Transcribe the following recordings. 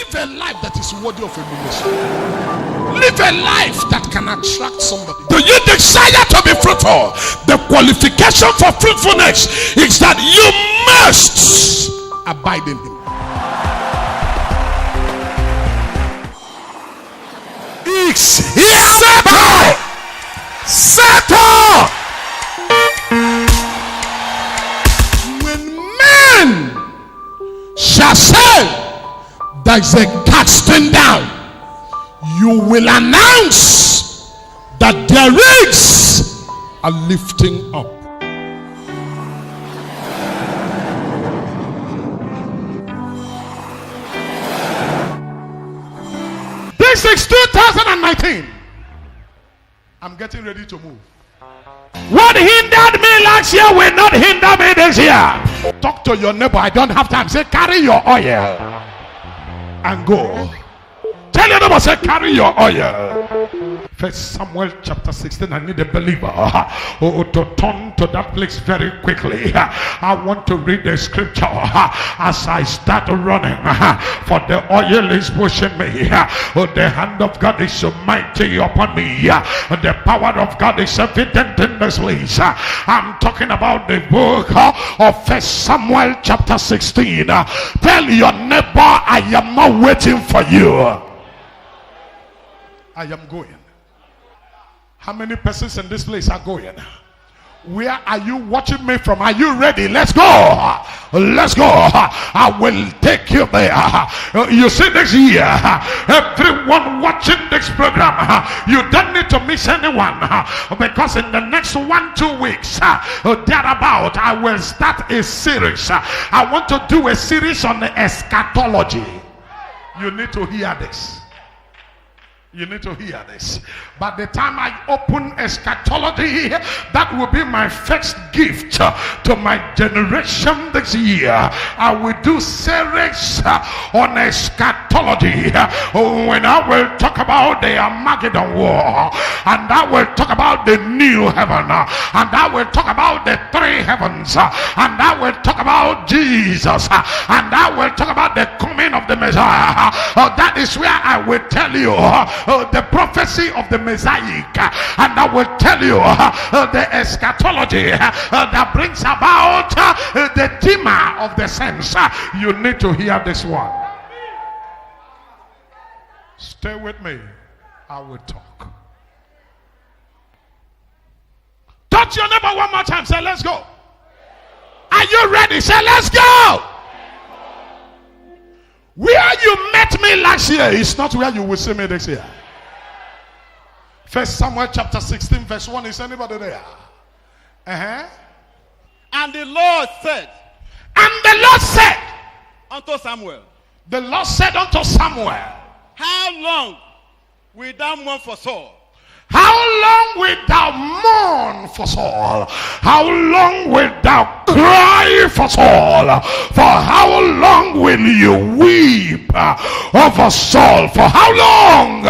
Live a life that is worthy of emulation. Live a life that can attract somebody. Do you desire to be fruitful? The qualification for fruitfulness is that you must abide in him. Settle. When men shall say there is a casting down, you will announce that there is a lifting up. This is 2019. I'm getting ready to move. What hindered me last year will not hinder me this year. Talk to your neighbor. I don't have time. Say, carry your oil and go. Tell your neighbor, say, carry your oil. First Samuel chapter 16. I need a believer to turn to that place very quickly. I want to read the scripture as I start running, for the oil is pushing me. The hand of God is so mighty upon me. The power of God is evident in this place. I'm talking about the book of First Samuel chapter 16. Tell your neighbor, I am not waiting for you. I am going. How many persons in this place are going? Where are you watching me from? Are you ready? Let's go. Let's go. I will take you there. You see, this year, everyone watching this program, you don't need to miss anyone, because in the next 1-2 weeks, thereabout, I will start a series. I want to do a series on the eschatology. You need to hear this. You need to hear this. By the time I open eschatology, that will be my first gift to my generation this year. I will do series on eschatology, when I will talk about the Armageddon war, and I will talk about the new heaven, and I will talk about the three heavens, and I will talk about Jesus, and I will talk about the coming of the Messiah. That is where I will tell you the prophecy of the Messiah, and I will tell you the eschatology that brings about the dimmer of the sense. You need to hear this one. Stay with me. I will talk. Touch your neighbor one more time. Say, let's go. Are you ready? Say, let's go. Where you met me last year is not where you will see me this year. First Samuel chapter 16 verse 1. Is anybody there? And the Lord said unto Samuel, the Lord said unto Samuel, how long wilt thou mourn for Saul? How long wilt thou mourn for Saul? How long wilt thou cry for Saul? For how long will you weep over Saul? For how long?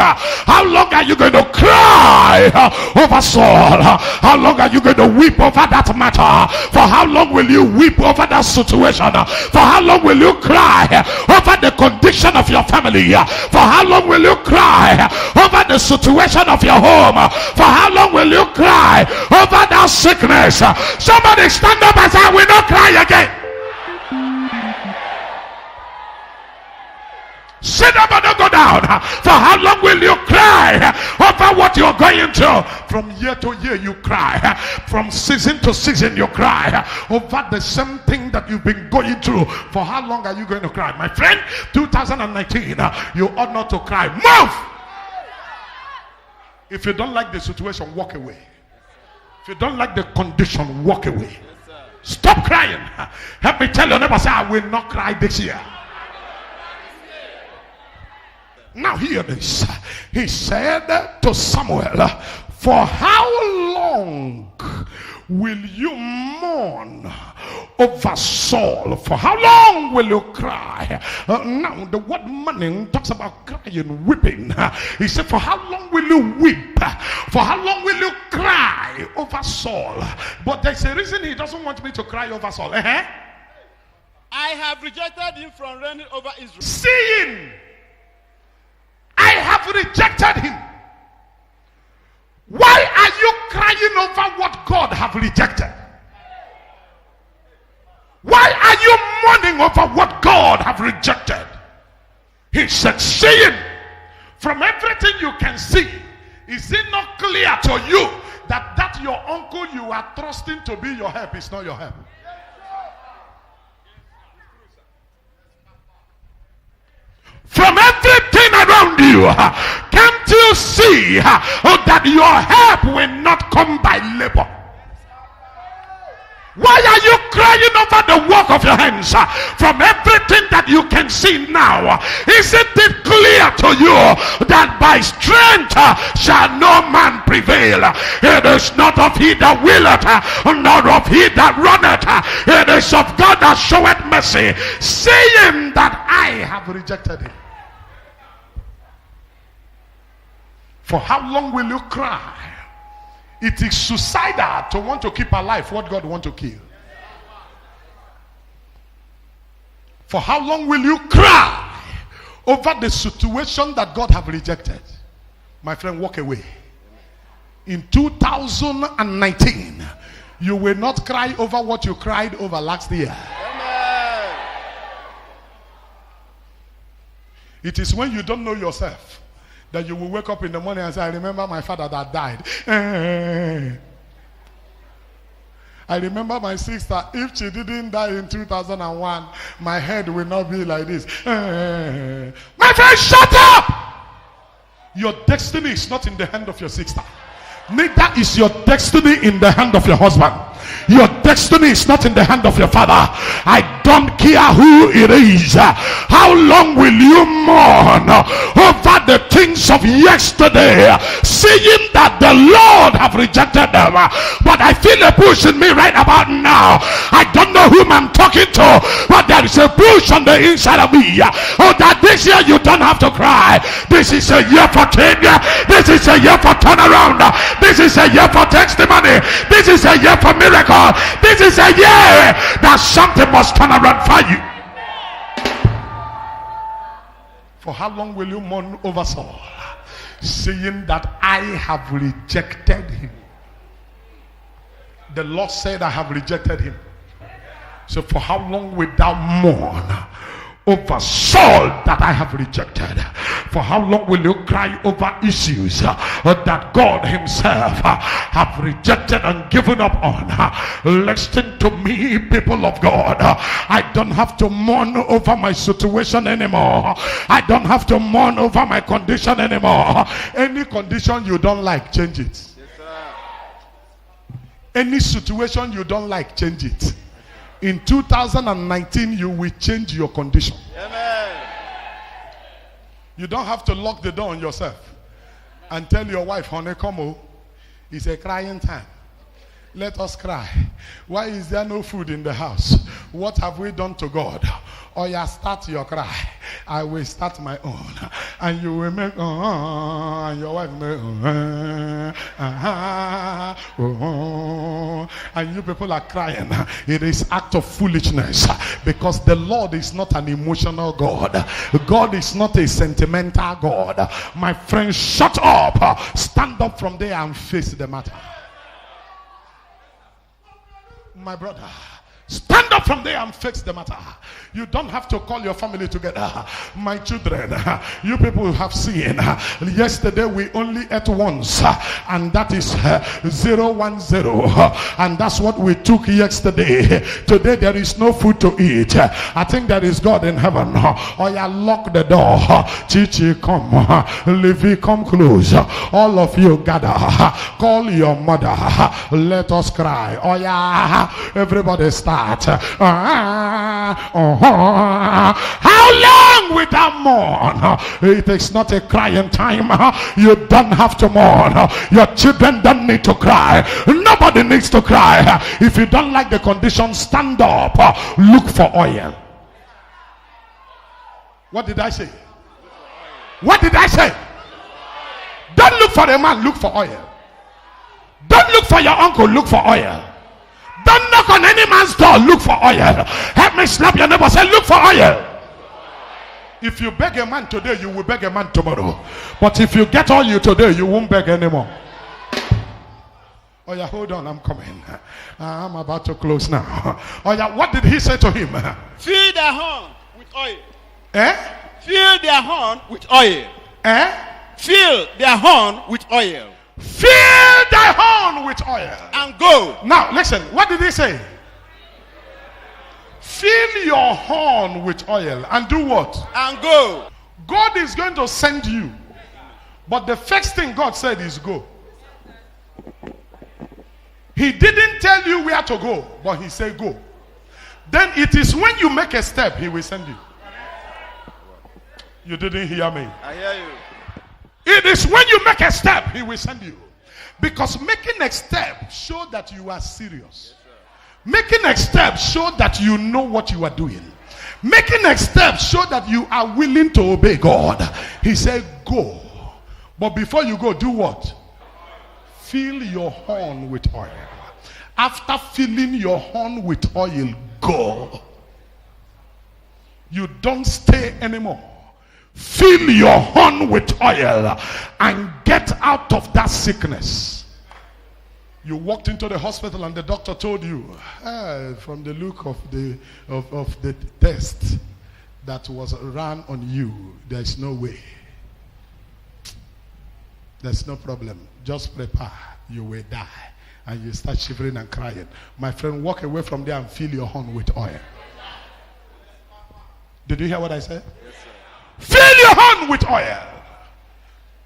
How long are you going to cry over Saul? How long are you going to weep over that matter? For how long will you weep over that situation? For how long will you cry over the condition of your family? For how long will you cry over the situation of your home? For how long will you cry over that sickness? Somebody stand up and say, I will not cry again. Sit up and don't go down. For how long will you cry over what you're going through? From year to year you cry. From season to season you cry over the same thing that you've been going through. For how long are you going to cry? My friend, 2019, you ought not to cry. Move! If you don't like the situation, walk away. If you don't like the condition, walk away. Stop crying. Help me tell your neighbor, say, I will not cry this year. Now hear this. He said to Samuel, for how long will you mourn over Saul? For how long will you cry? Now the word mourning talks about crying, weeping. He said, for how long will you weep? For how long will you cry over Saul? But there's a reason he doesn't want me to cry over Saul. I have rejected him from reigning over Israel. Seeing over what God have rejected? Why are you mourning over what God have rejected? He said, seeing from everything you can see, is it not clear to you that your uncle you are trusting to be your help is not your help? From everything around you, can't you see that your help will not come by labor? Why are you crying over the work of your hands? From everything that you can see now, isn't it clear to you that by strength shall no man prevail? It is not of he that willeth, nor of he that runneth. It is of God that showeth mercy, saying that I have rejected him. For how long will you cry? It is suicidal to want to keep alive what God wants to kill. For how long will you cry over the situation that God have rejected? My friend, walk away. In 2019, you will not cry over what you cried over last year. Amen. It is when you don't know yourself that you will wake up in the morning and say, I remember my father that died. I remember my sister, if she didn't die in 2001, my head will not be like this. My friend, shut up! Your destiny is not in the hand of your sister. Neither is your destiny in the hand of your husband. Your destiny is not in the hand of your father. I don't care who it is. How long will you mourn over the things of yesterday, seeing that the Lord have rejected them? But I feel a push in me right about now. I don't know whom I'm talking to, but there is a push on the inside of me. Oh, that this year you don't have to cry. This is a year for change. This is a year for turnaround. This is a year for testimony. This is a year for miracle. This is a year that something must turn around for you. For how long will you mourn over Saul, saying that I have rejected him? The Lord said, I have rejected him. So for how long will thou mourn over Saul that I have rejected? For how long will you cry over issues that God himself have rejected and given up on? Listen to me, people of God. I don't have to mourn over my situation anymore. I don't have to mourn over my condition anymore. Any condition you don't like, change it. Yes, sir. Any situation you don't like, change it. In 2019, you will change your condition. Amen. You don't have to lock the door on yourself and tell your wife, honey, come on. It's a crying time. Let us cry. Why is there no food in the house? What have we done to God? Or you start your cry. I will start my own. And you will make, and your wife make, and you people are crying. It is act of foolishness, because the Lord is not an emotional God. God is not a sentimental God. My friend, shut up. Stand up from there and face the matter. My brother, stand up from there and fix the matter. You don't have to call your family together. My children, you people have seen. Yesterday we only ate once, and that is 010, and that's what we took yesterday. Today there is no food to eat. I think there is God in heaven. Oh yeah, lock the door. Chichi, come. Levi, come close. All of you gather. Call your mother. Let us cry. Oh yeah, everybody start. How long will thou mourn? It is not a crying time. You don't have to mourn. Your children don't need to cry. Nobody needs to cry. If you don't like the condition, stand up. Look for oil. What did I say? What did I say? Don't look for a man, look for oil. Don't look for your uncle, look for oil. Don't knock on any man's door, look for oil. Help me slap your neighbor, say look for oil. If you beg a man today, you will beg a man tomorrow. But if you get oil today, you won't beg anymore. Oh yeah, hold on, I'm coming. I'm about to close now. Oh yeah, what did he say to him? Fill their horn with oil. Eh? Fill their horn with oil. Eh? Fill their horn with oil. Fill thy horn with oil. And go. Now listen, what did he say? Fill your horn with oil and do what? And go. God is going to send you. But the first thing God said is go. He didn't tell you where to go, but he said go. Then it is when you make a step, he will send you. You didn't hear me. I hear you. It is when you make a step, he will send you. Because making a step shows that you are serious. Making a step shows that you know what you are doing. Making a step shows that you are willing to obey God. He said go. But before you go, do what? Fill your horn with oil. After filling your horn with oil, go. You don't stay anymore. Fill your horn with oil and get out of that sickness. You walked into the hospital and the doctor told you, from the look of the test that was run on you, there's no way. There's no problem. Just prepare. You will die. And you start shivering and crying. My friend, walk away from there and fill your horn with oil. Did you hear what I said? Yes, sir. Fill your horn with oil.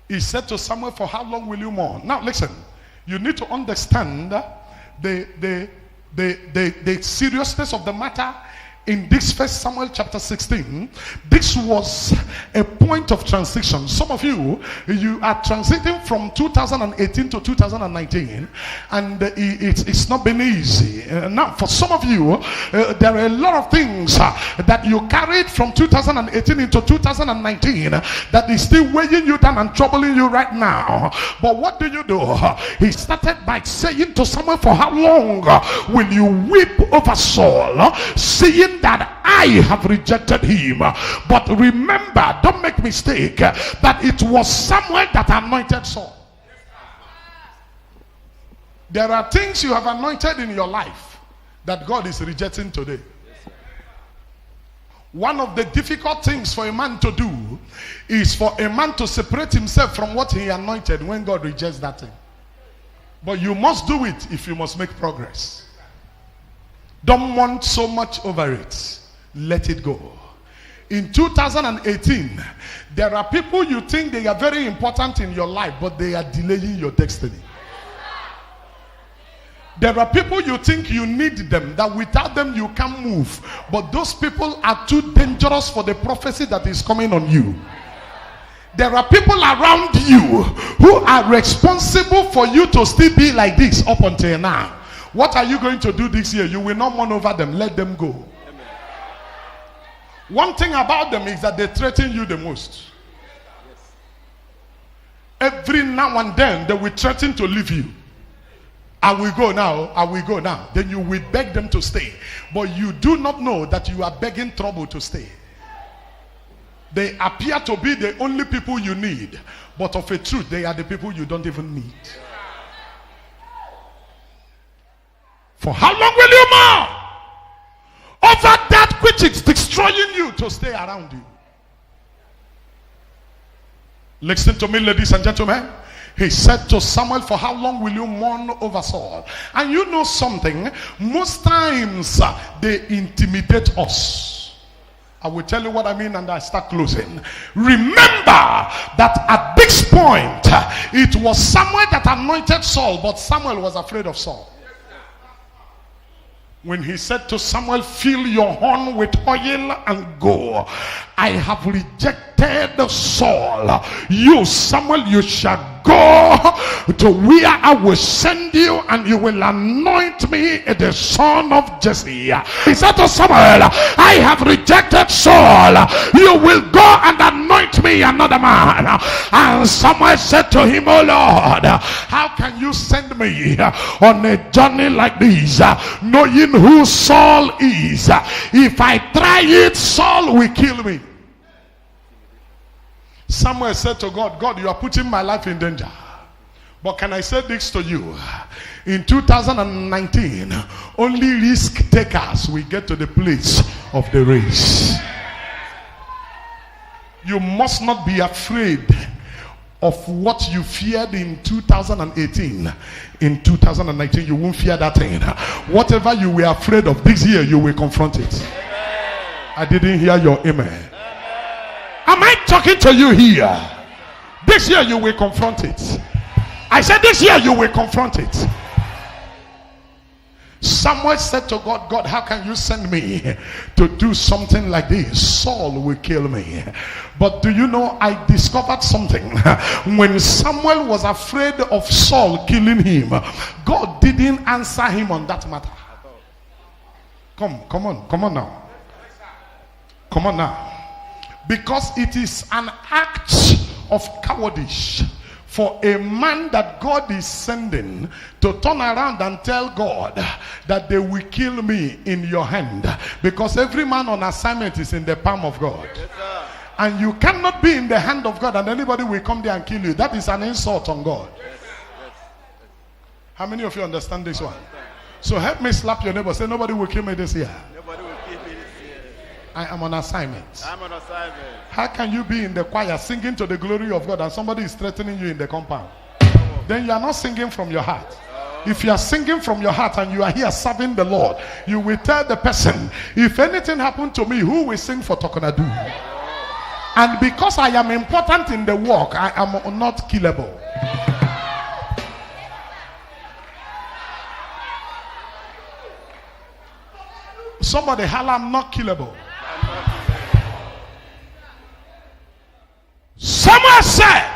He said to Samuel, for how long will you mourn? Now listen, you need to understand the seriousness of the matter. In this 1 Samuel chapter 16, this was a point of transition. Some of you are transiting from 2018 to 2019, and it's not been easy. Now, for some of you, there are a lot of things that you carried from 2018 into 2019 that is still weighing you down and troubling you right now. But what do? He started by saying to Samuel, for how long will you weep over Saul, seeing that I have rejected him? But remember, don't make mistake, that it was Samuel that anointed Saul. There are things you have anointed in your life that God is rejecting today. One of the difficult things for a man to do is for a man to separate himself from what he anointed when God rejects that thing. But you must do it if you must make progress. Don't want so much over it. Let it go. In 2018, there are people you think they are very important in your life, but they are delaying your destiny. There are people you think you need them, that without them you can't move. But those people are too dangerous for the prophecy that is coming on you. There are people around you who are responsible for you to still be like this up until now. What are you going to do this year? You will not mourn over them. Let them go. Amen. One thing about them is that they threaten you the most. Yes. Every now and then they will threaten to leave you. I will go now. I will go now. Then you will beg them to stay. But you do not know that you are begging trouble to stay. They appear to be the only people you need. But of a truth, they are the people you don't even need. For how long will you mourn over that which is destroying you to stay around you? Listen to me, ladies and gentlemen. He said to Samuel, for how long will you mourn over Saul? And you know something, most times they intimidate us. I will tell you what I mean and I start closing. Remember that at this point, it was Samuel that anointed Saul, but Samuel was afraid of Saul. When he said to Samuel, fill your horn with oil and go. I have rejected Saul. You, Samuel, you shall go to where I will send you, and you will anoint me the son of Jesse. He said to Samuel, I have rejected Saul. You will go and anoint me another man. And Samuel said to him, oh Lord, how can you send me on a journey like this, knowing who Saul is? If I try it, Saul will kill me. Samuel said to God, God, you are putting my life in danger. But can I say this to you? In 2019, only risk takers will get to the place of the race. You must not be afraid of what you feared in 2018. In 2019, you won't fear that thing. Whatever you were afraid of this year, you will confront it. I didn't hear your amen. Am I talking to you here? This year you will confront it. I said this year you will confront it. Samuel said to God, God, how can you send me to do something like this? Saul will kill me. But do you know, I discovered something. When Samuel was afraid of Saul killing him, God didn't answer him on that matter. Come on now. Come on now. Because it is an act of cowardice for a man that God is sending to turn around and tell God that they will kill me in your hand. Because every man on assignment is in the palm of God. Yes, and you cannot be in the hand of God and anybody will come there and kill you. That is an insult on God. Yes. How many of you understand this one? So help me slap your neighbor. Say, nobody will kill me this year. Nobody will kill me this year. I am on assignment. I'm on assignment. How can you be in the choir singing to the glory of God and somebody is threatening you in the compound? Then you are not singing from your heart. If you are singing from your heart and you are here serving the Lord, you will tell the person, if anything happened to me, who will sing for Talknado? And because I am important in the work, I am not killable. Somebody holler, I'm not killable. Someone said,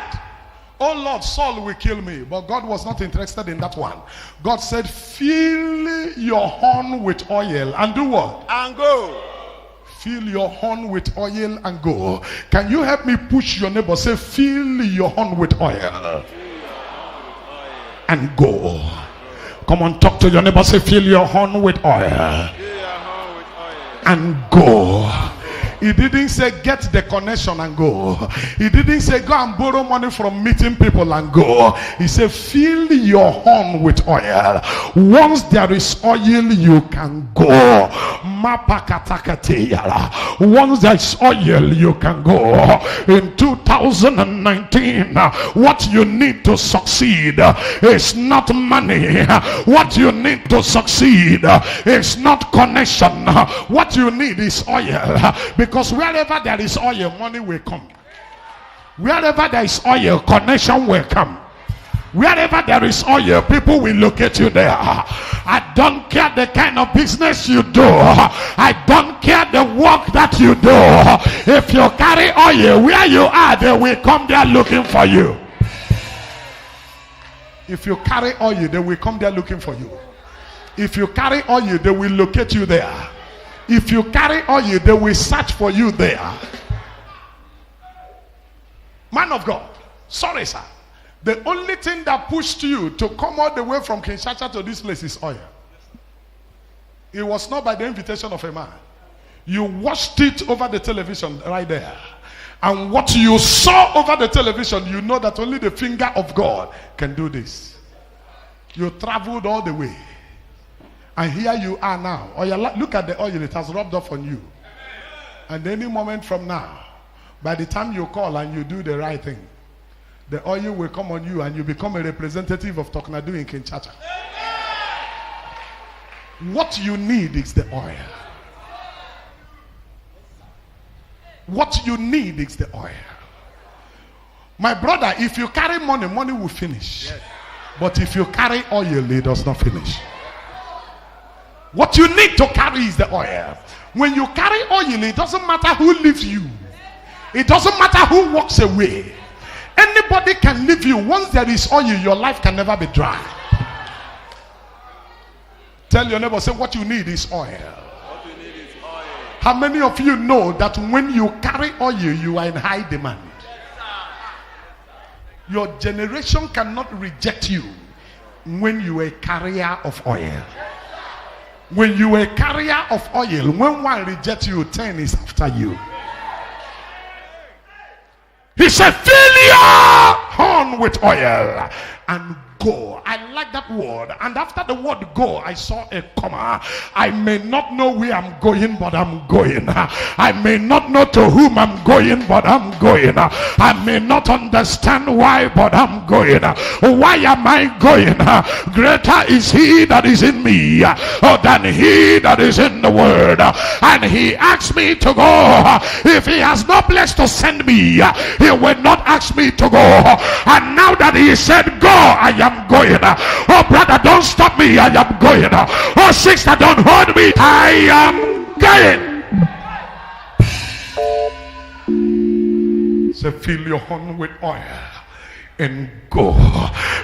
oh Lord, Saul will kill me. But God was not interested in that one. God said, fill your horn with oil and do what? And go. Fill your horn with oil and go. Can you help me push your neighbor? Say, fill your horn with oil and go. Come on, talk to your neighbor. Say, fill your horn with oil and go. He didn't say get the connection and go. He didn't say go and borrow money from meeting people and go. He said fill your horn with oil. Once there is oil, you can go. Once there is oil, you can go. In 2019, what you need to succeed is not money. What you need to succeed is not connection. What you need is oil. Because wherever there is oil, money will come. Wherever there is oil, connection will come. Wherever there is oil, people will locate you there. I don't care the kind of business you do. I don't care the work that you do. If you carry oil, where you are, they will come there looking for you. If you carry oil, they will come there looking for you. If you carry oil, they will locate you there. If you carry oil, they will search for you there. Man of God, sorry sir. The only thing that pushed you to come all the way from Kinshasa to this place is oil. It was not by the invitation of a man. You watched it over the television right there. And what you saw over the television, you know that only the finger of God can do this. You traveled all the way. And here you are now. Oil, look at the oil, it has rubbed off on you. And any moment from now, by the time you call and you do the right thing, the oil will come on you and you become a representative of Talknado in Kinshasa. What you need is the oil. What you need is the oil. My brother, if you carry money, money will finish. Yes. But if you carry oil, it does not finish. What you need to carry is the oil. When you carry oil, it doesn't matter who leaves you. It doesn't matter who walks away. Anybody can leave you. Once there is oil, your life can never be dry. Tell your neighbor, say what you need is oil. What you need is oil. How many of you know that when you carry oil, you are in high demand? Your generation cannot reject you when you are a carrier of oil. When you are a carrier of oil, when one rejects you, 10 is after you. He said, fill your horn with oil and go. I like that word. And after the word go, I saw a comma. I may not know where I'm going, but I'm going. I may not know to whom I'm going, but I'm going. I may not understand why, but I'm going. Why am I going? Greater is he that is in me than he that is in the world. And he asked me to go. If he has no place to send me, he will not ask me to go. And now that he said go, I am going. Oh brother, don't stop me, I am going. Oh sister, don't hold me, I am going. So fill your horn with oil and go.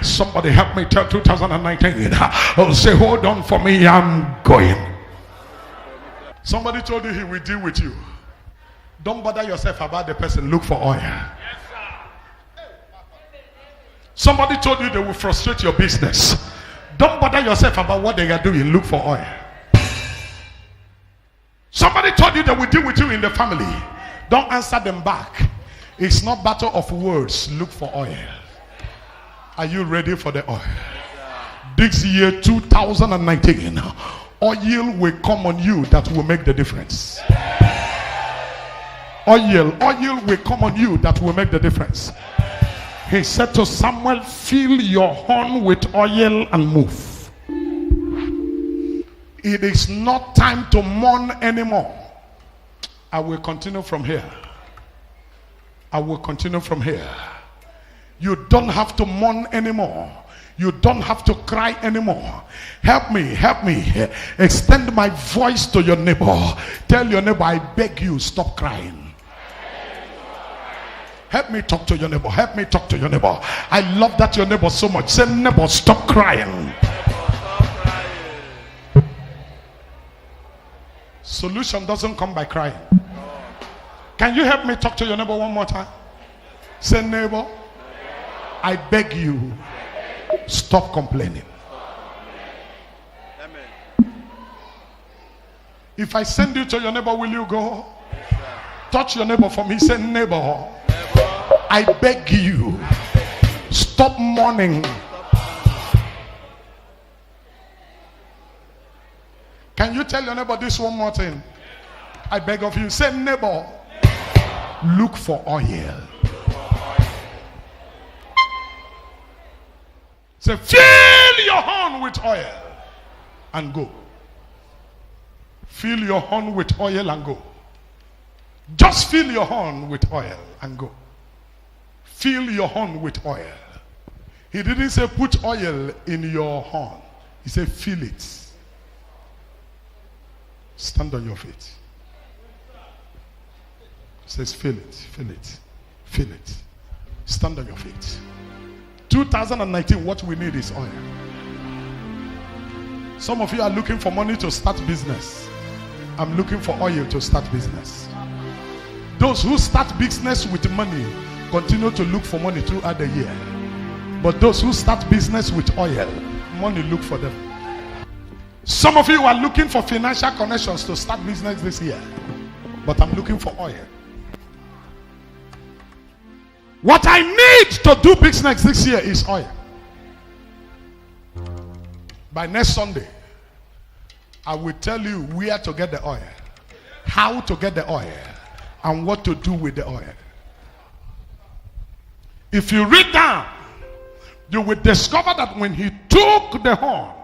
Somebody help me tell 2019. Oh, say hold on for me, I'm going. Somebody told you he will deal with you. Don't bother yourself about the person, look for oil. Somebody told you they will frustrate your business. Don't bother yourself about what they are doing, look for oil. Somebody told you they will deal with you in the family. Don't answer them back. It's not battle of words, look for oil. Are you ready for the oil? This year 2019, oil will come on you that will make the difference. Oil will come on you that will make the difference. He said to Samuel, fill your horn with oil and move. It is not time to mourn anymore. I will continue from here. I will continue from here. You don't have to mourn anymore. You don't have to cry anymore. Help me, help me. Extend my voice to your neighbor. Tell your neighbor, I beg you, stop crying. Help me talk to your neighbor. Help me talk to your neighbor. I love that your neighbor so much. Say, neighbor, stop crying. Solution doesn't come by crying. Can you help me talk to your neighbor one more time? Say, neighbor, I beg you, stop complaining. If I send you to your neighbor, will you go? Touch your neighbor for me. Say, neighbor, I beg you, stop mourning. Can you tell your neighbor this one more thing? I beg of you. Say, neighbor, look for oil. Say, fill your horn with oil and go. Fill your horn with oil and go. Just fill your horn with oil and go. Fill your horn with oil. He didn't say put oil in your horn. He said fill it. Stand on your feet. He says fill it, fill it, fill it. Stand on your feet. 2019, what we need is oil. Some of you are looking for money to start business. I'm looking for oil to start business. Those who start business with money continue to look for money throughout the year. But those who start business with oil, money look for them. Some of you are looking for financial connections to start business this year. But I'm looking for oil. What I need to do business this year is oil. By next Sunday, I will tell you where to get the oil, how to get the oil, and what to do with the oil. If you read down, you will discover that when he took the horn,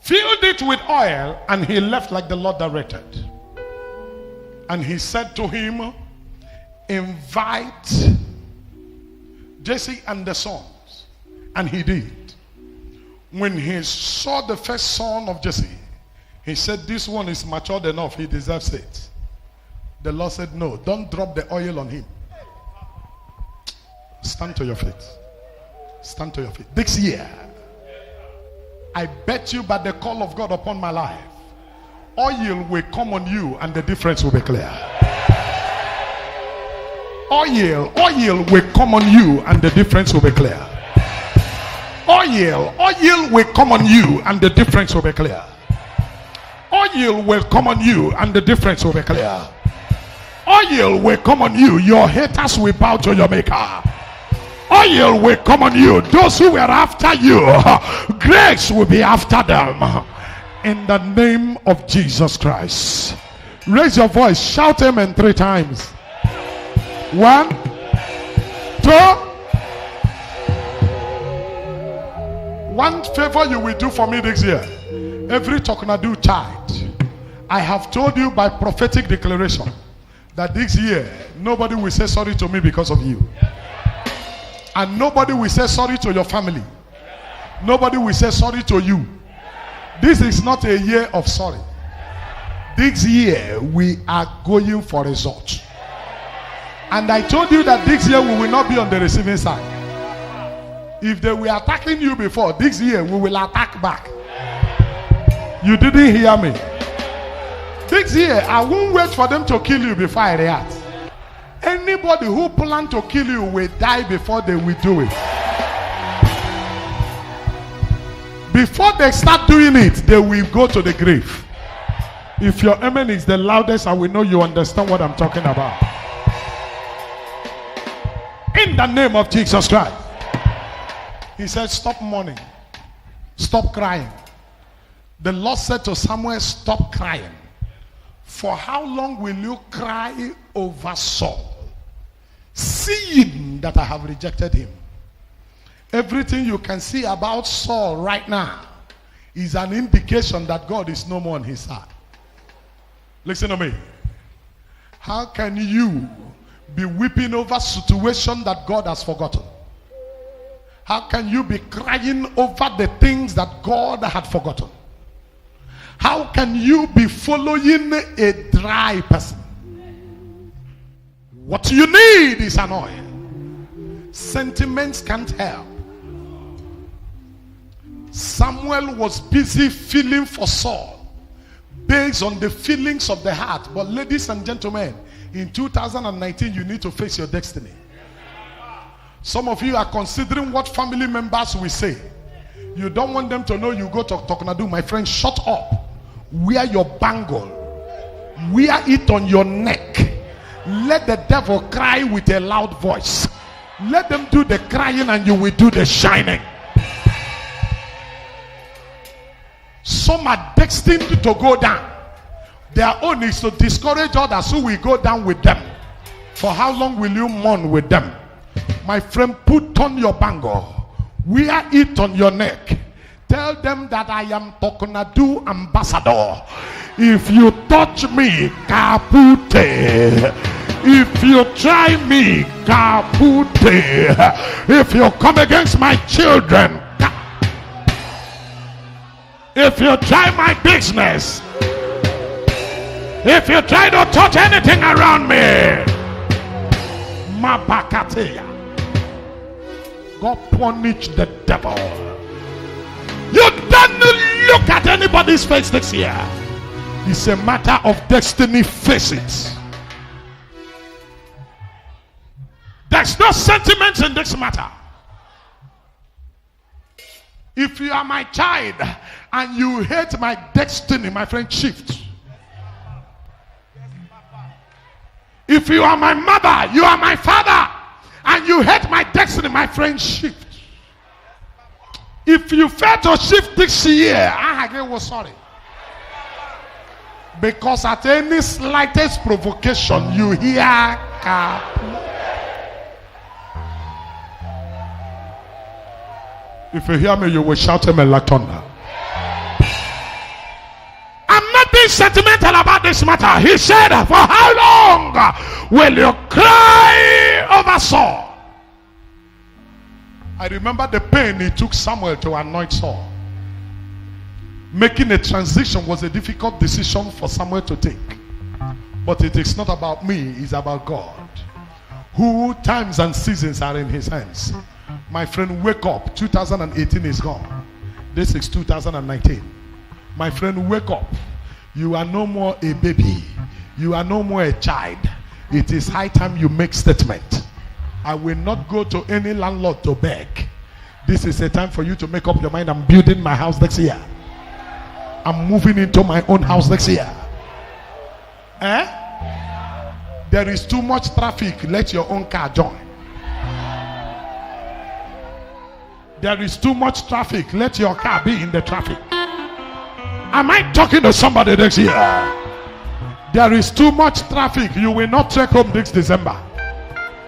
filled it with oil, and he left like the Lord directed. And he said to him, invite Jesse and the sons. And he did. When he saw the first son of Jesse, he said, this one is matured enough, he deserves it. The Lord said, no, don't drop the oil on him. Stand to your feet. Stand to your feet. This year, I bet you by the call of God upon my life, oil will come on you and the difference will be clear. Oil will come on you and the difference will be clear. Oil will come on you and the difference will be clear. Oil will come on you and the difference will be clear. Oil will come on you. Your haters will bow to your maker. Oil will come on you. Those who were after you, grace will be after them. In the name of Jesus Christ. Raise your voice. Shout amen 3 times. 1, 2. One favor you will do for me this year. Every Talknado child, I have told you by prophetic declaration that this year nobody will say sorry to me because of you. And nobody will say sorry to your family. Nobody will say sorry to you. This is not a year of sorry. This year we are going for results. And I told you that this year we will not be on the receiving side. If they were attacking you before, this year we will attack back. You didn't hear me. This year I won't wait for them to kill you before I react. Anybody who plan to kill you will die before they will do it. Before they start doing it, they will go to the grave. If your amen is the loudest, I will know you understand what I'm talking about. In the name of Jesus Christ. He said, stop mourning. Stop crying. The Lord said to Samuel, stop crying. For how long will you cry over Saul, seeing that I have rejected him? Everything you can see about Saul right now is an indication that God is no more on his side. Listen to me. How can you be weeping over a situation that God has forgotten? How can you be crying over the things that God had forgotten? How can you be following a dry person? What you need is an oil. Sentiments can't help. Samuel was busy feeling for Saul based on the feelings of the heart. But ladies and gentlemen, in 2019 you need to face your destiny. Some of you are considering what family members will say. You don't want them to know you go to Talknado. My friend, shut up. Wear your bangle. Wear it on your neck. Let the devil cry with a loud voice. Let them do the crying and you will do the shining. Some are destined to go down. Their own is to discourage others who will go down with them. For how long will you mourn with them? My friend, put on your bangle. Wear it on your neck. Tell them that I am Talknado ambassador. If you touch me, kapute. If you try me, kapute. If you come against my children, if you try my business, if you try to touch anything around me, mabakateya. God punish the devil. You don't look at anybody's face this year. It's a matter of destiny. Face it. There's no sentiments in this matter. If you are my child and you hate my destiny, my friend, shift. If you are my mother, you are my father, and you hate my destiny, my friend, shift. If you fail to shift this year, I was sorry. Because at any slightest provocation, you hear if you hear me, you will shout amen like thunder. I'm not being sentimental about this matter. He said, for how long will you cry over Saul? I remember the pain it took Samuel to anoint Saul. Making a transition was a difficult decision for Samuel to take. But it is not about me, it's about God. Who times and seasons are in his hands. My friend, wake up. 2018 is gone. This is 2019. My friend, wake up. You are no more a baby. You are no more a child. It is high time you make statement. I will not go to any landlord to beg. This is a time for you to make up your mind. I'm building my house next year. I'm moving into my own house next year. There is too much traffic. Let your own car join. There is too much traffic. Let your car be in the traffic. Am I talking to somebody next year? There is too much traffic. You will not trek home this December.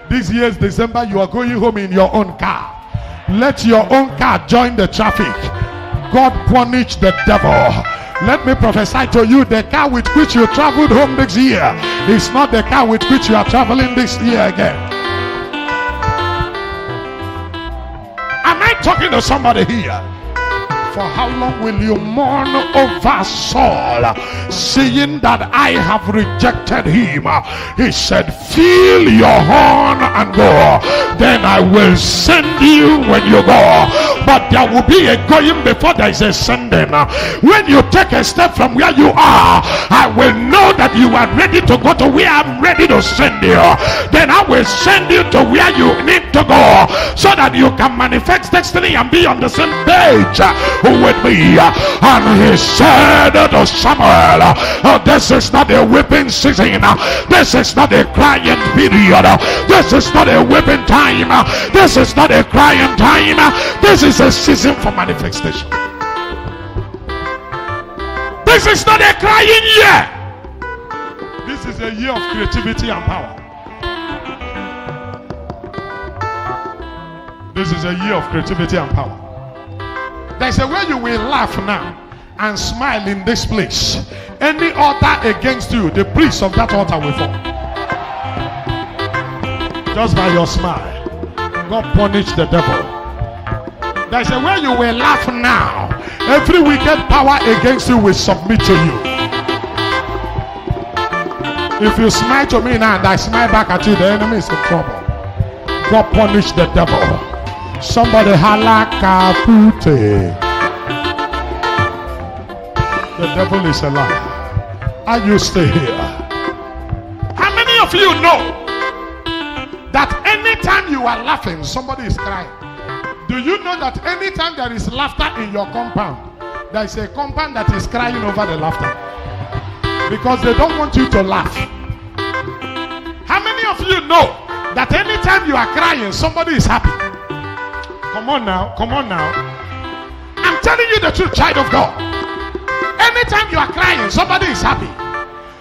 This year's December, you are going home in your own car. Let your own car join the traffic. God punish the devil. Let me prophesy to you, the car with which you traveled home this year is not the car with which you are traveling this year again. Am I talking to somebody here? For how long will you mourn over Saul, seeing that I have rejected him? He said, fill your horn and go. Then I will send you when you go. But there will be a going before there is a sending. When you take a step from where you are, I will know that you are ready to go to where I'm ready to send you. Then I will send you to where you need to go, so that you can manifest destiny and be on the same page with me. And he said to Samuel, this is not a whipping season. This is not a crying period. This is not a whipping time. This is not a crying time. This is a season for manifestation. This is not a crying year. This is a year of creativity and power. This is a year of creativity and power. There's a way you will laugh now and smile in this place. Any altar against you, the priest of that altar will fall. Just by your smile. God punish the devil. There's a way you will laugh now. Every wicked power against you will submit to you. If you smile to me now and I smile back at you, the enemy is in trouble. God punish the devil. Somebody halaka pute. The devil is a liar. Are you still here? How many of you know that anytime you are laughing, somebody is crying? Do you know that anytime there is laughter in your compound, there is a compound that is crying over the laughter? Because they don't want you to laugh. How many of you know that anytime you are crying, somebody is happy? Come on now, come on now. I'm telling you the truth, child of God. Anytime you are crying, somebody is happy.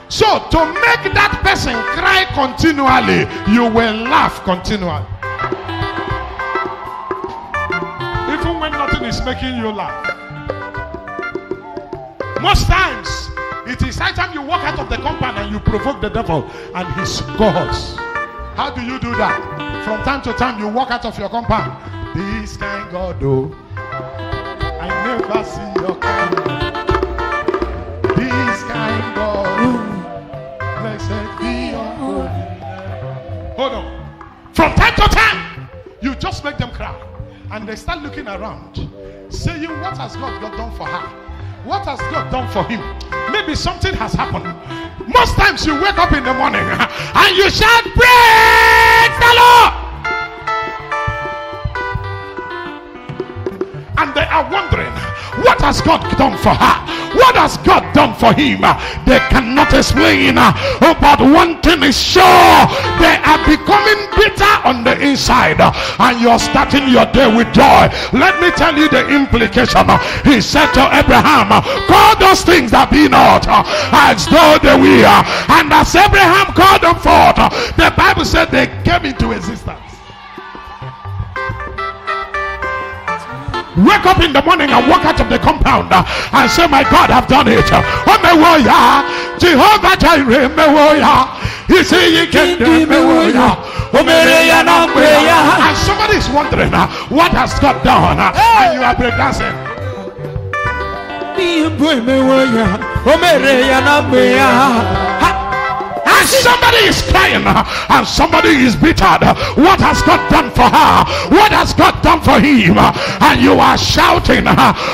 So to make that person cry continually, you will laugh continually. Even when nothing is making you laugh. Most times, it is high time you walk out of the compound and you provoke the devil and his cohorts. How do you do that? From time to time, you walk out of your compound. This kind God, oh, I never see your kind. This kind God, oh, blessed be your holy name. Hold on. From time to time, you just make them cry. And they start looking around, saying, what has God done for her? What has God done for him? Maybe something has happened. Most times you wake up in the morning and you shout, praise the Lord! And they are wondering, what has God done for her? What has God done for him? They cannot explain. But one thing is sure, they are becoming bitter on the inside, and you're starting your day with joy. Let me tell you the implication. He said to Abraham, call those things that be not as though they were. And as Abraham called them forth, the Bible said they came into existence. Wake up in the morning and walk out of the compound and say, my God, I've done it. Oh, my warrior, Jehovah Jireh, my warrior. He said, you can do my warrior. And somebody is wondering, what has God done? And you are breakdancing. And somebody is crying and somebody is bitter. What has God done for her? What has God done for him? And you are shouting, thank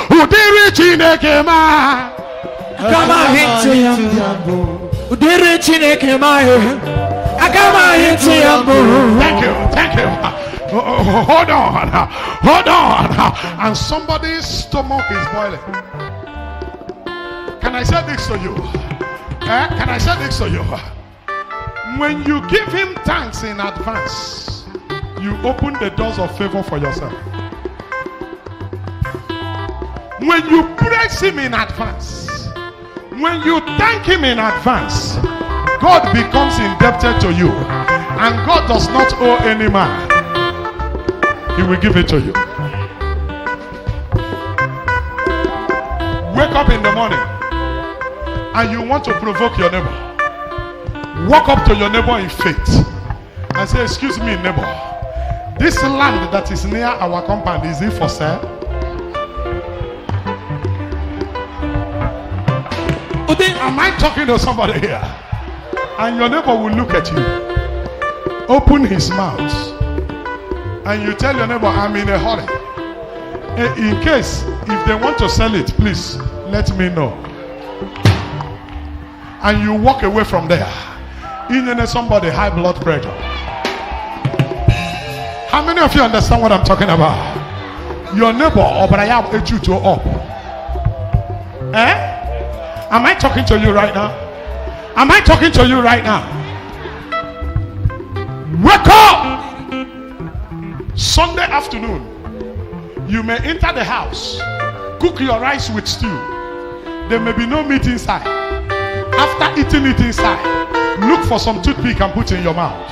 you, thank you. Hold on. And somebody's stomach is boiling. Can I say this to you? Can I say this to you? When you give him thanks in advance, you open the doors of favor for yourself. When you praise him in advance, when you thank him in advance, God becomes indebted to you, and God does not owe any man. He will give it to you. Wake up in the morning and you want to provoke your neighbor. Walk up to your neighbor in faith and say, excuse me, neighbor, this land that is near our compound, is it for sale? Am I talking to somebody here? And your neighbor will look at you, open his mouth, and you tell your neighbor, I'm in a hurry. In case, if they want to sell it, please let me know. And you walk away from there. In somebody high blood pressure. How many of you understand what I'm talking about? Your neighbor, Obraya, you to up. Am I talking to you right now? Am I talking to you right now? Wake up! Sunday afternoon, you may enter the house, cook your rice with stew. There may be no meat inside. After eating it inside, look for some toothpick and put in your mouth.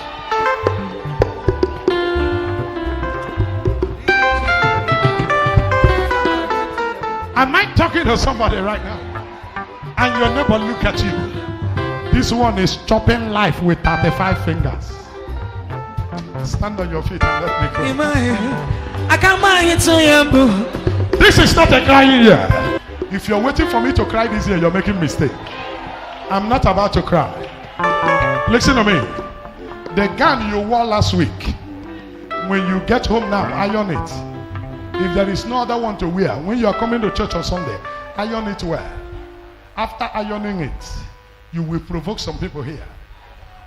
Am I talking to somebody right now? And your neighbor look at you. This one is chopping life with 35 fingers. Stand on your feet and let me go. This is not a crying year. If you're waiting for me to cry this year, you're making a mistake. I'm not about to cry. Listen to me. The gown you wore last week, when you get home now, iron it. If there is no other one to wear, when you are coming to church on Sunday, iron it well. After ironing it, you will provoke some people here.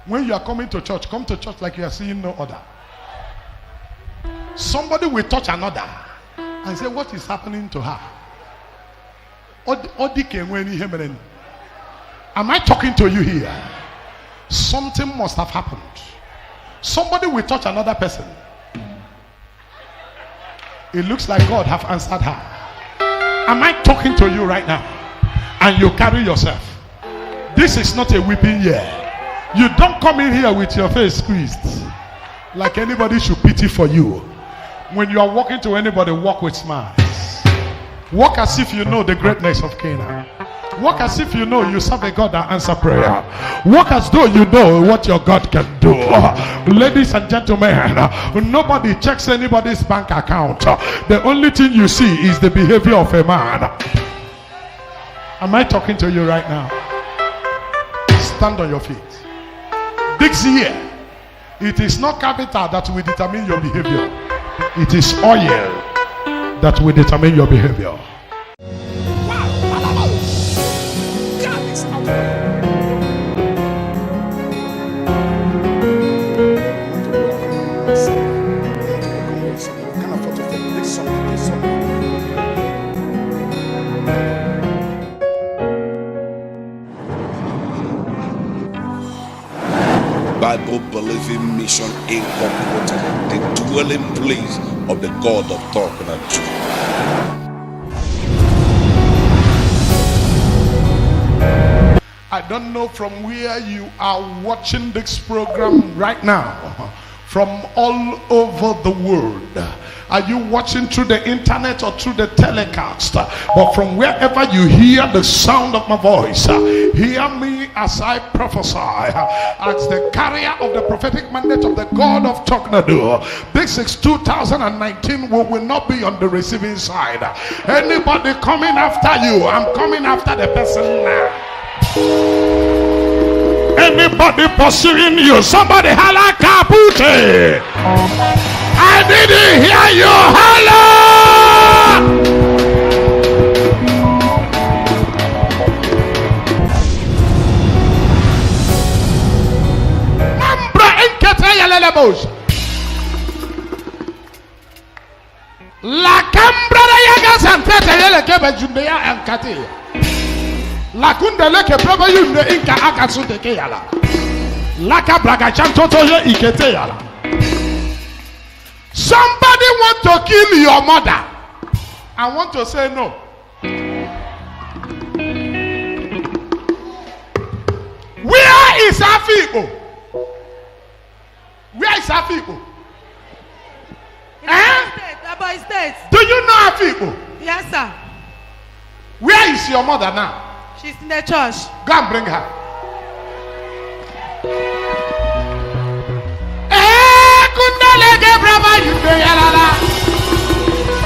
When you are coming to church, come to church like you are seeing no other. Somebody will touch another and say, what is happening to her? Am I talking to you here? Something must have happened. Somebody will touch another person. It looks like God have answered her. Am I talking to you right now? And you carry yourself. This is not a weeping year. You don't come in here with your face squeezed like anybody should pity for you. When you are walking to anybody, walk with smiles. Walk as if you know the greatness of Canaan. Walk as if you know you serve a God that answers prayer. Walk as though you know what your God can do. Ladies and gentlemen, nobody checks anybody's bank account. The only thing you see is the behavior of a man. Am I talking to you right now? Stand on your feet. This year, it is not capital that will determine your behavior. It is oil that will determine your behavior. Bible-believing mission incorporated, the dwelling place of the God of Talknado. I don't know from where you are watching this program right now, from all over the world. Are you watching through the internet or through the telecast? But from wherever you hear the sound of my voice, hear me as I prophesy as the carrier of the prophetic mandate of the God of Talknado. This is 2019. We will not be on the receiving side. Anybody coming after you, I'm coming after the person now. Anybody pursuing you, somebody holla kapute. I didn't hear you holla. Mambra enkete yalele bosh. La cambra de yaga santete yele kebe jundeya enkate. La kundele ke braba yunde inka akasunte ke yala. La kabraga chantoto ye ikete yala. Somebody want to kill your mother. I want to say no. Where is Afibo? Where is Afibo? About State. Do you know Afibo? Yes, sir. Where is your mother now? She's in the church. Go and bring her.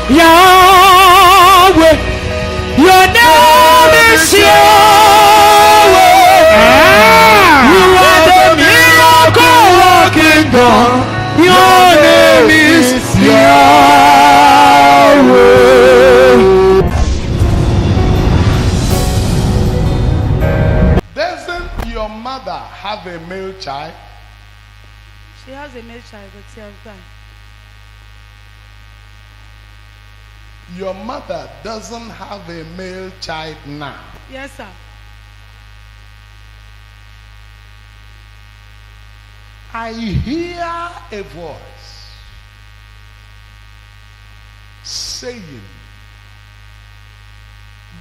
Yahweh, your name is Yahweh. You are the miracle working God. Your name is Yahweh. Doesn't your mother have a male child? She has a male child, but she has died. Your mother doesn't have a male child now. Yes, sir. I hear a voice saying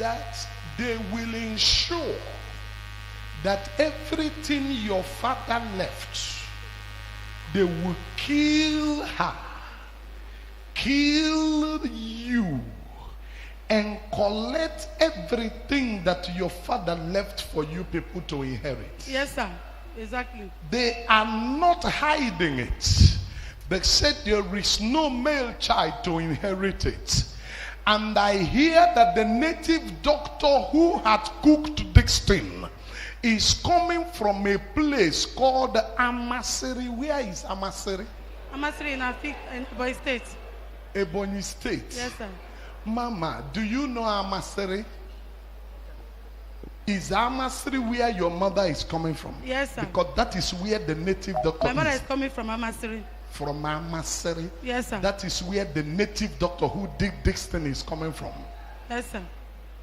that they will ensure that everything your father left, they will kill her, kill you, and collect everything that your father left for you people to inherit. Yes, sir. Exactly. They are not hiding it. They said there is no male child to inherit it. And I hear that the native doctor who had cooked this thing is coming from a place called Amasiri. Where is Amasiri? Amasiri in Ebonyi State. Ebonyi State. Yes, sir. Mama, do you know Amasiri? Is Amasiri where your mother is coming from? Yes, sir. Because that is where the native doctor My mother is. is coming from Amasiri. From Amasiri? Yes, sir. That is where the native doctor who did this thing is coming from. Yes, sir.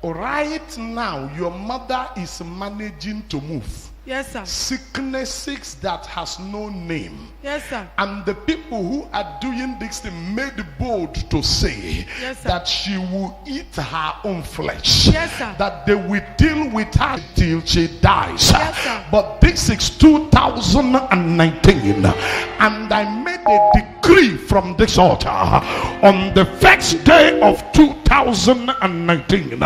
Right now, your mother is managing to move. Yes, sir. Sicknesses that has no name. Yes, sir. And the people who are doing this thing made bold to say Yes, sir. that she will eat her own flesh. Yes, sir. That they will deal with her till she dies. Yes, sir. But this is 2019. And I made a decree from this altar on the first day of 2019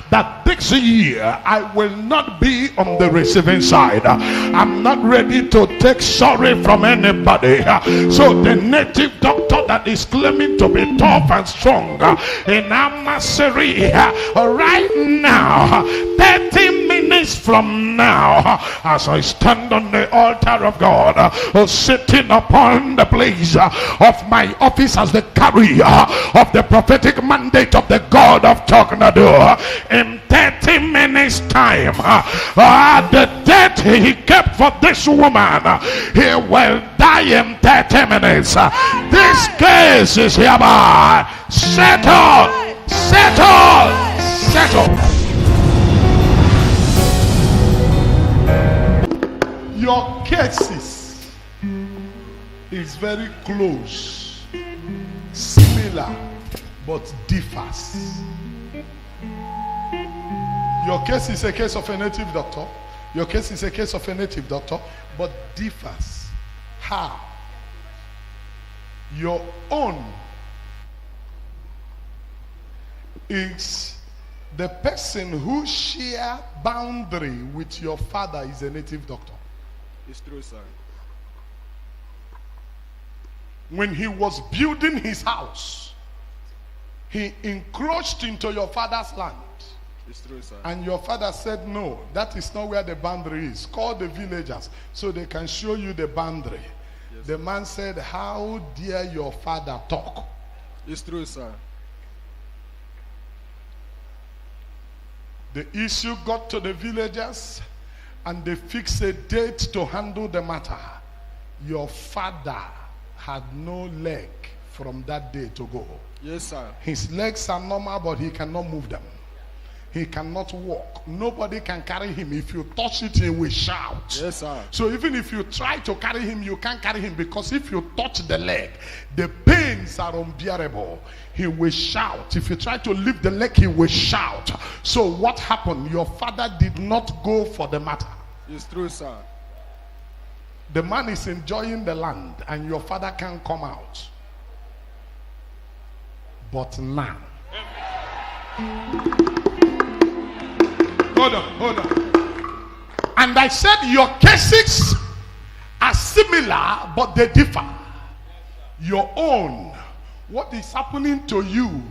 that this year I will not be on the receiving side. I'm not ready to take sorry from anybody. So the native doctor that is claiming to be tough and strong in Amasiri right now, 30 minutes from now, as I stand on the altar of God, sitting upon the place of my office as the carrier of the prophetic mandate of the God of Talknado, in 30 minutes time, the death he kept for this woman, he will die in 30 minutes. This case is hereby settled, settled, settled. Your cases is very close, similar, but differs. Your case is a case of a native doctor. Your case is a case of a native doctor, but differs. How? Your own is the person who share boundary with your father is a native doctor. It's true, sir. When he was building his house, he encroached into your father's land. It's true, sir. And your father said, no, that is not where the boundary is. Call the villagers so they can show you the boundary. Yes, the man said, how dare your father talk? It's true, sir. The issue got to the villagers and they fixed a date to handle the matter. Your father had no leg from that day to go. Yes, sir. His legs are normal, but he cannot move them. He cannot walk. Nobody can carry him. If you touch it, he will shout. Yes, sir. So even if you try to carry him, you can't carry him, because if you touch the leg, the pains are unbearable. He will shout. If you try to lift the leg, he will shout. So what happened? Your father did not go for the matter. It's true, sir. The man is enjoying the land and your father can't come out. But now. Hold on. And I said your cases are similar, but they differ. Your own, what is happening to you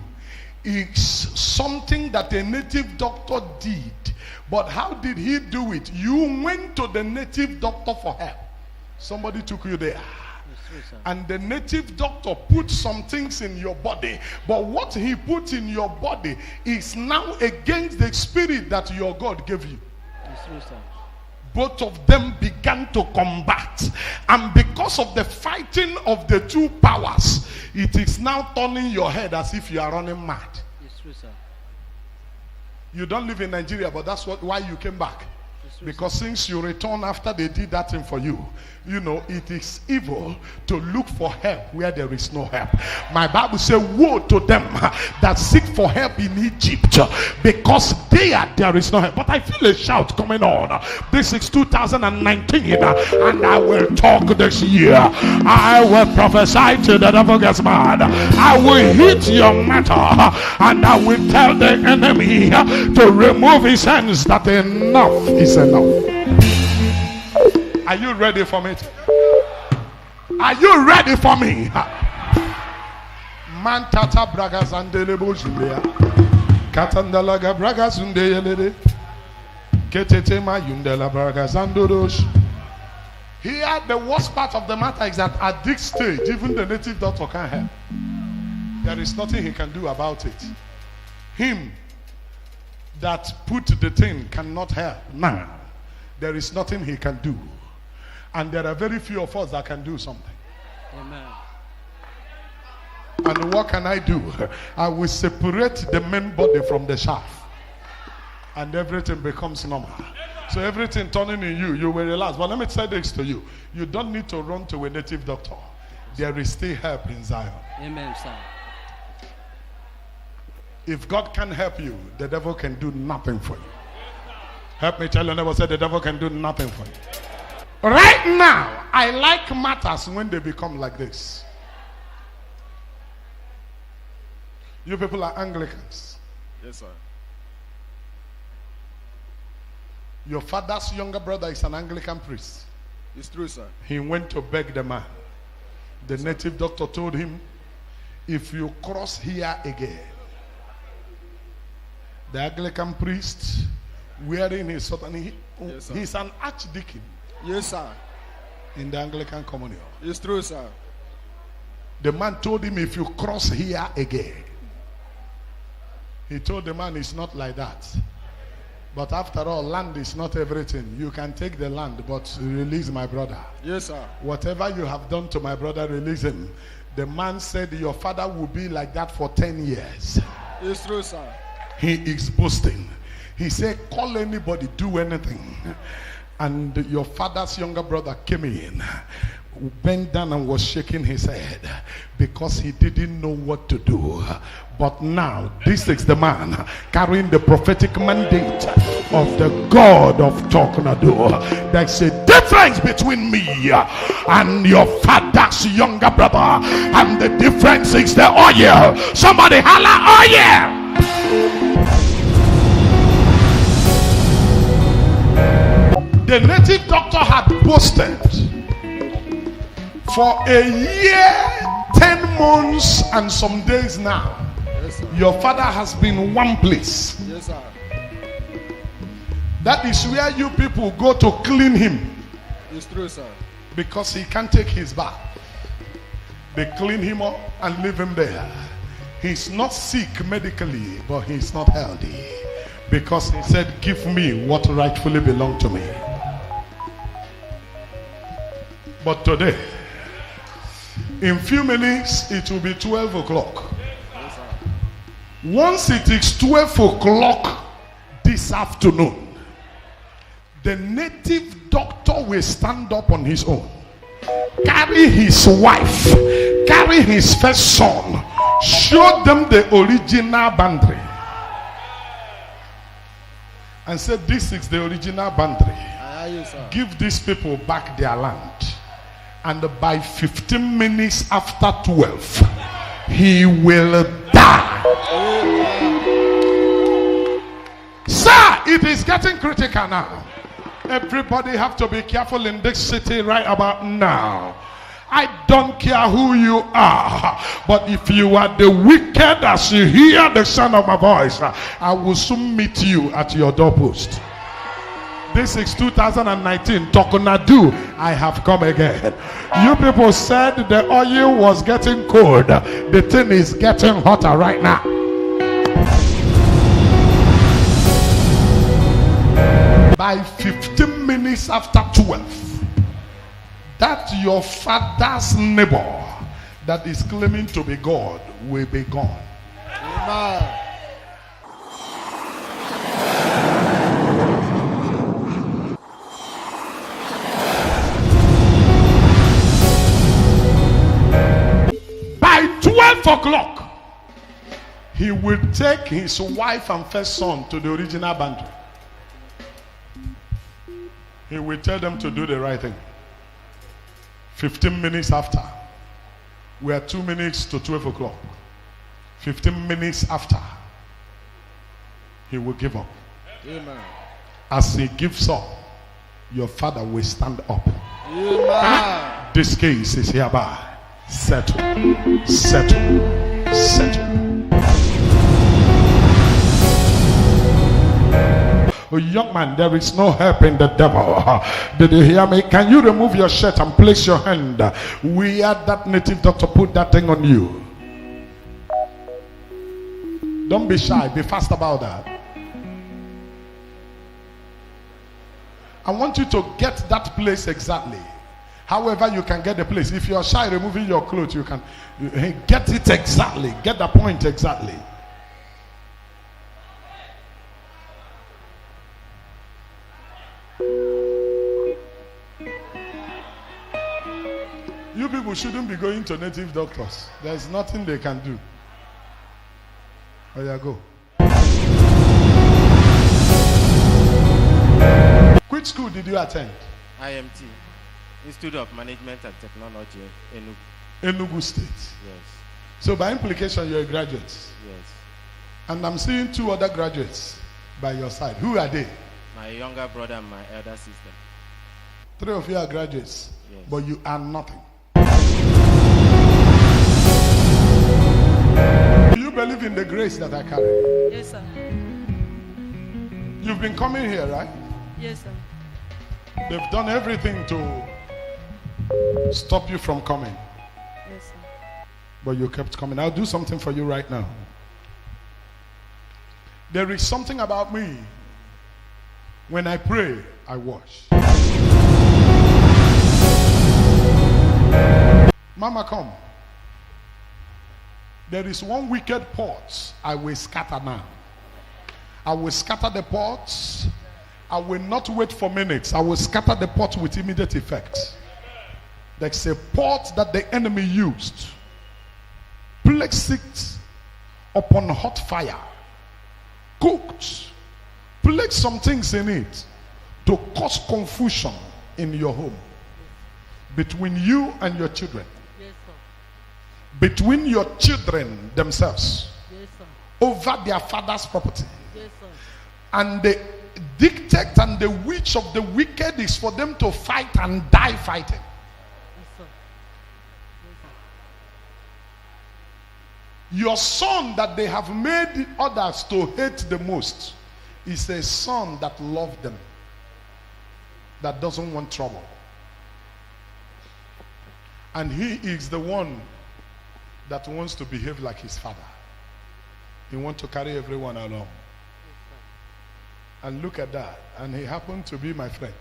is something that a native doctor did. But how did he do it? You went to the native doctor for help. Somebody took you there. And the native doctor put some things in your body. But what he put in your body is now against the spirit that your God gave you. Both of them began to combat. And because of the fighting of the two powers, it is now turning your head as if you are running mad. You don't live in Nigeria, but that's why you came back. Because since you return after they did that thing for you, you know, it is evil to look for help where there is no help. My Bible says, woe to them that seek for help in Egypt, because there is no help. But I feel a shout coming on. This is 2019, and I will talk this year. I will prophesy to the devil gets mad. I will hit your matter, and I will tell the enemy to remove his hands, that enough is enough. Are you ready for me? Are you ready for me? Man tata bragas andelebo jibea. Katandalaga bragas undeyelede. Ketetema yundela bragas andodosh. Here the worst part of the matter is that at this stage, even the native doctor can't help. There is nothing he can do about it. Him that put the thing cannot help. Now, there is nothing he can do. And there are very few of us that can do something. Amen. And what can I do? I will separate the main body from the shaft. And everything becomes normal. So everything turning in you, you will relax. But let me say this to you. You don't need to run to a native doctor. There is still help in Zion. Amen, sir. If God can help you, the devil can do nothing for you. Help me tell your neighbor, say the devil can do nothing for you. Right now, I like matters when they become like this. You people are Anglicans. Yes, sir. Your father's younger brother is an Anglican priest. It's true, sir. He went to beg the man. The native doctor told him, if you cross here again, the Anglican priest wearing his sutton, he's an archdeacon. Yes, sir. In the Anglican communion. It's true, sir. The man told him, if you cross here again. He told the man, it's not like that. But after all, land is not everything. You can take the land, but release my brother. Yes, sir. Whatever you have done to my brother, release him. The man said, your father will be like that for 10 years. It's true, sir. He is boasting. He said, call anybody, do anything. And your father's younger brother came in, bent down and was shaking his head because he didn't know what to do. But now, this is the man carrying the prophetic mandate of the God of Talknado. There's a difference between me and your father's younger brother. And the difference is the oil. Somebody holla, oil! The native doctor had boasted for a year, 10 months and some days now. Yes, sir. Your father has been one place. Yes, sir. That is where you people go to clean him. It's true, sir. Because he can't take his bath. They clean him up and leave him there. He's not sick medically, but he's not healthy. Because he said, give me what rightfully belongs to me. But today, in few minutes, it will be 12 o'clock. Yes, sir. Once it is 12 o'clock this afternoon, the native doctor will stand up on his own, carry his wife, carry his first son, show them the original boundary, and say, this is the original boundary. Yes, sir. Give these people back their land. And by 15 minutes after 12, he will die. Sir, it is getting critical now. Everybody have to be careful in this city right about now. I don't care who you are, but if you are the wicked as you hear the sound of my voice, I will soon meet you at your doorpost. This is 2019. Talknado, I have come again. You people said the oil was getting cold. The thing is getting hotter right now. By 15 minutes after 12, that your father's neighbor that is claiming to be God will be gone. Amen. By 12 o'clock, he will take his wife and first son to the original boundary. He will tell them to do the right thing. 15 minutes after, we are 2 minutes to 12 o'clock. 15 minutes after, he will give up. Amen. As he gives up, your father will stand up. Amen. This case is hereby settled. Settled. Settled. Oh, young man, there is no help in the devil. Did you hear me? Can you remove your shirt and place your hand where that native doctor put that thing on you? Don't be shy. Be fast about that. I want you to get that place exactly. However you can get the place. If you're shy removing your clothes, you can get it exactly. Get the point exactly. You people shouldn't be going to native doctors. There's nothing they can do. Oh yeah, go. Which school did you attend? IMT, Institute of Management and Technology, Enugu. Enugu State. Yes, So by implication, you're a graduate. yes. And I'm seeing 2 other graduates by your side. Who are they? My younger brother and my elder sister. 3 of you are graduates. Yes. But you are nothing. Do you believe in the grace that I carry? Yes, sir. You've been coming here, right? Yes, sir. They've done everything to stop you from coming. Yes, sir. But you kept coming. I'll do something for you right now. There is something about me. When I pray, I wash. Mama, come. There is one wicked pot I will scatter now. I will scatter the pots. I will not wait for minutes. I will scatter the pot with immediate effect. There's a pot that the enemy used. Place it upon hot fire. Cooked. Place some things in it to cause confusion in your home. Between you and your children. Yes, sir. Between your children themselves. Yes, sir. Over their father's property. Yes, sir. And the dictate and the wish of the wicked is for them to fight and die fighting. Yes, sir. Your son that they have made others to hate the most is a son that loves them, that doesn't want trouble. And he is the one that wants to behave like his father. He wants to carry everyone along. And look at that. And he happened to be my friend.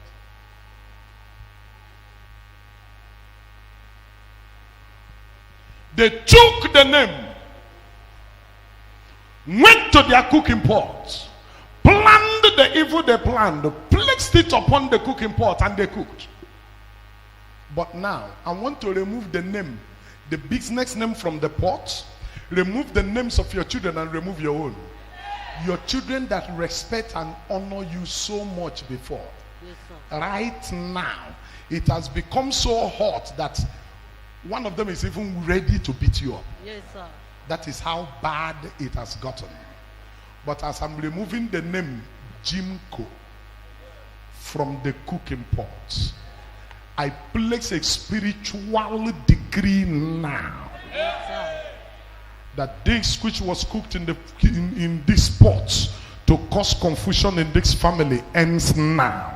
They took the name, went to their cooking pot, planned the evil they planned, placed it upon the cooking pot, and they cooked. But now, I want to remove the name, the business name from the pot, remove the names of your children and remove your own. Your children that respect and honor you so much before, Yes, sir. Right now, it has become so hot that one of them is even ready to beat you up. Yes, sir. That is how bad it has gotten. But as I'm removing the name Jimco from the cooking pot, I place a spiritual decree now. Yes, sir. That this which was cooked in this pot to cause confusion in this family ends now.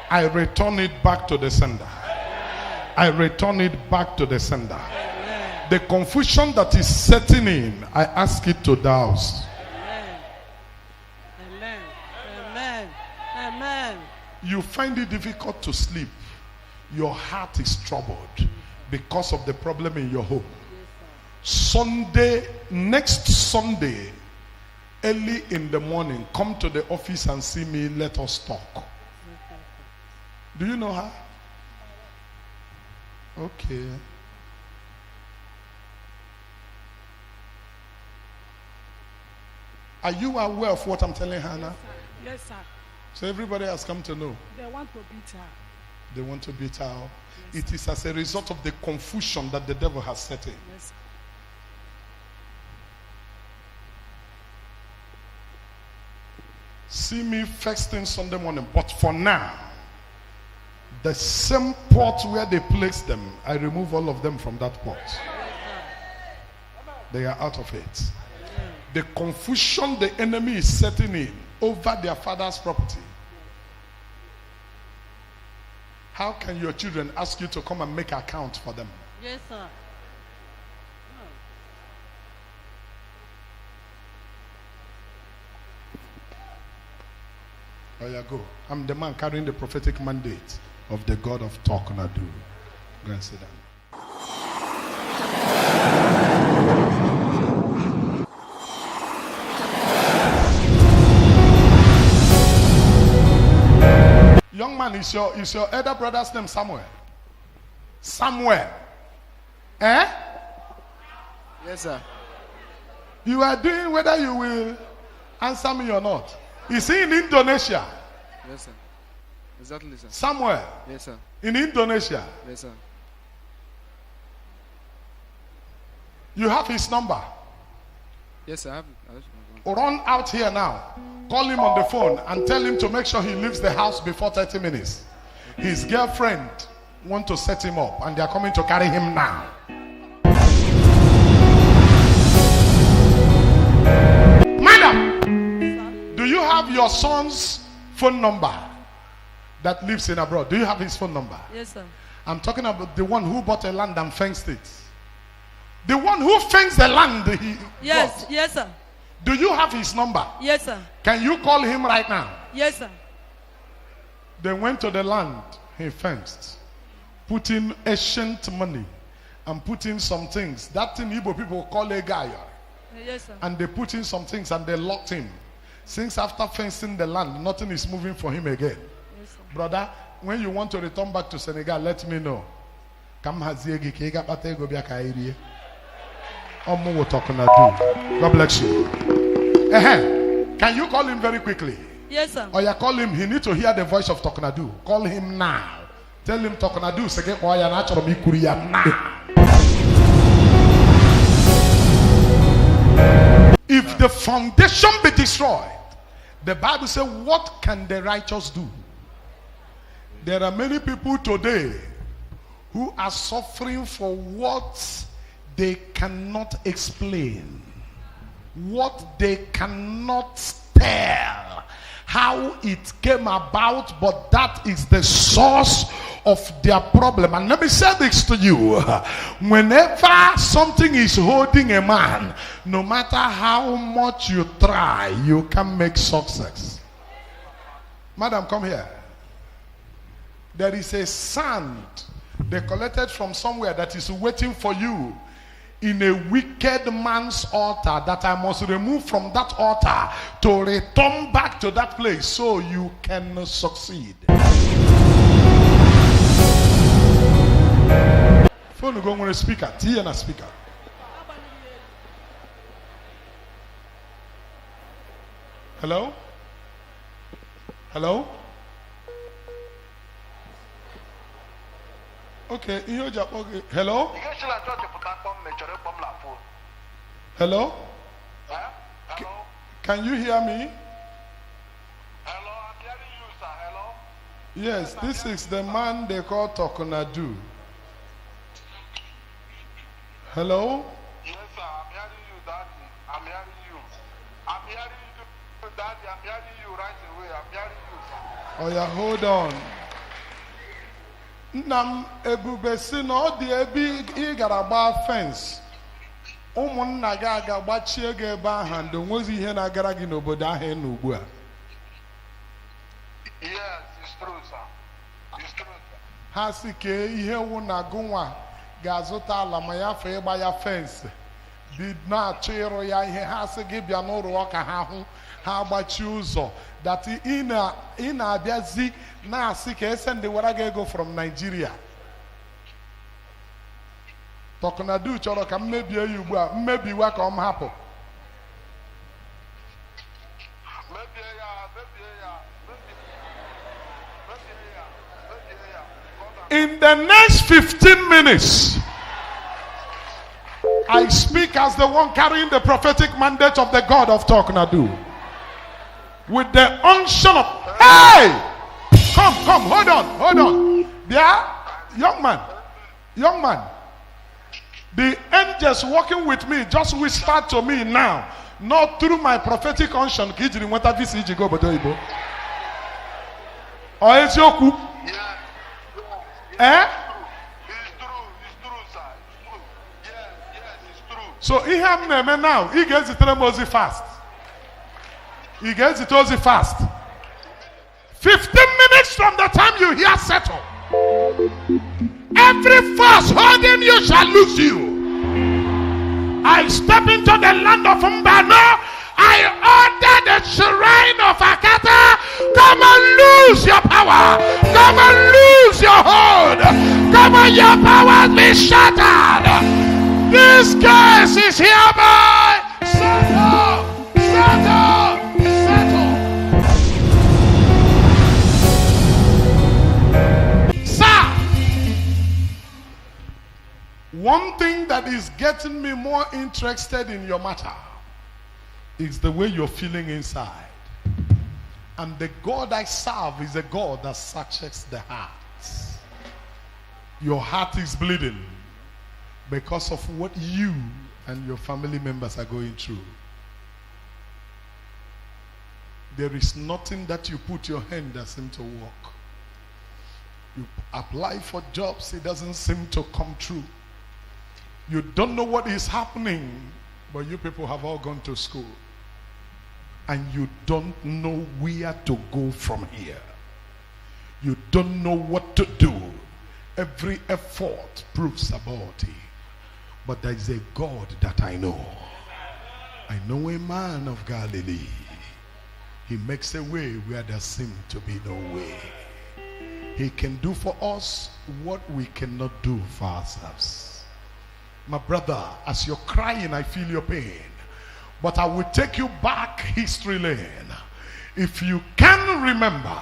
I return it back to the sender. I return it back to the sender. The confusion that is setting in, I ask it to douse. Amen. Amen. Amen. You find it difficult to sleep. Your heart is troubled because of the problem in your home. Sunday, next Sunday, early in the morning, come to the office and see me. Let us talk. Do you know her? Okay. Are you aware of what I'm telling her now? Yes, sir. So everybody has come to know. They want to beat her. They want to beat her up. Yes, It is as a result of the confusion that the devil has set in. Yes, sir. See me first thing Sunday morning. But for now, the same pot where they placed them, I remove all of them from that pot. They are out of it. The confusion the enemy is setting in over their father's property. How can your children ask you to come and make account for them? Yes, sir. Oh yeah, go. I'm the man carrying the prophetic mandate of the God of Talknado. Go and sit down. Young man, is your elder brother's name Samuel? Samuel. Eh? Yes, sir. You are doing whether you will answer me or not. Is he in Indonesia? Yes, sir. Exactly, sir. Samuel. Yes, sir. In Indonesia. Yes, sir. You have his number. Yes, sir. I have Run out here now. Call him on the phone and tell him to make sure he leaves the house before 30 minutes. His girlfriend want to set him up and they are coming to carry him now. Madam, do you have your son's phone number that lives in abroad? Do you have his phone number? Yes, sir. I'm talking about the one who bought a land and fenced it. The one who fenced the land he Yes, bought. yes, sir. Do you have his number? Yes, sir. Can you call him right now? Yes, sir. They went to the land he fenced, put in ancient money and put in some things. That thing Igbo people call a guy. Yes, sir. And they put in some things and they locked him. Since after fencing the land, nothing is moving for him again. Yes, sir. Brother, when you want to return back to Senegal, let me know. Come haziegi kega pate go biaka iri. Omo wo Talknado. God bless you. Can you call him very quickly? Yes, sir. Or you call him, he need to hear the voice of Talknado. Call him now. Tell him Talknado sege kwa ya natural mikuriya now. If the foundation be destroyed, the Bible says, what can the righteous do? There are many people today who are suffering for what they cannot explain, what they cannot tell, how it came about, but that is the source of their problem. And let me say this to you: whenever something is holding a man, no matter how much you try, you can make success. Madam, come here. There is a sand they collected from somewhere that is waiting for you in a wicked man's altar that I must remove from that altar to return back to that place so you can succeed. Phone go on a speaker, T and a speaker. Hello? Hello? Okay, okay. Hello? Hello? Can you hear me? Hello, I'm hearing you, sir. Hello? Yes, this is the man they call Talknado. Hello? Yes, sir. I'm hearing you, Daddy. I'm hearing you. I'm hearing you, Daddy. I'm hearing you right away. I'm hearing you, sir. Oh yeah, hold on. Nam ebube si na ọ dị ebe ị gara gbaa fence. Ụmụnna gị aga gbachie gị ebe ahụ ndị onwezi ihe na-agara gị n'obodo ahụ ị nọ ugbu a. Yes, it's true, sir. It's true, sir. Ha si kee ihe wụ na gụnwa ga-azụta ala ma ya fee ịgba ya fence. Dị na-achọ ịrụ ya ihe ha si gị bịa n'ụlọ ka ha hụ ha gbachie ụzọ. That ị na-abịazi na-asị ka esendị wara gị ego from Nigeria. Talknado chọrọ ka m mebie ya ugbu a, mmebiwa ka ọ m hapụ. In the next 15 minutes, I speak as the one carrying the prophetic mandate of the God of Talknado. With the unction of, hey! Come, hold on. There, young man. The angels working with me just whisper to me now, not through my prophetic unction. Or is your coup? Eh? It's true, sir. It's true. Yes, it's true. So he have name now. He gets it Moses fast. He gets it Moses fast. 15 minutes from the time you hear settle, every force holding you shall lose you. I step into the land of Mbano. I order the shrine of Akata. Come and lose your power. Come and lose your hold. Come on, your power be shattered. This case is hereby settled. Sir, one thing that is getting me more interested in your matter is the way you're feeling inside. And the God I serve is a God that searches the heart. Your heart is bleeding because of what you and your family members are going through. There is nothing that you put your hand that seems to work. You apply for jobs, it doesn't seem to come true. You don't know what is happening, but you people have all gone to school. And you don't know where to go from here. You don't know what to do. Every effort proves abortive. But there is a God that I know. I know a man of Galilee. He makes a way where there seems to be no way. He can do for us what we cannot do for ourselves. My brother, as you're crying, I feel your pain. But I will take you back history lane. If you can remember,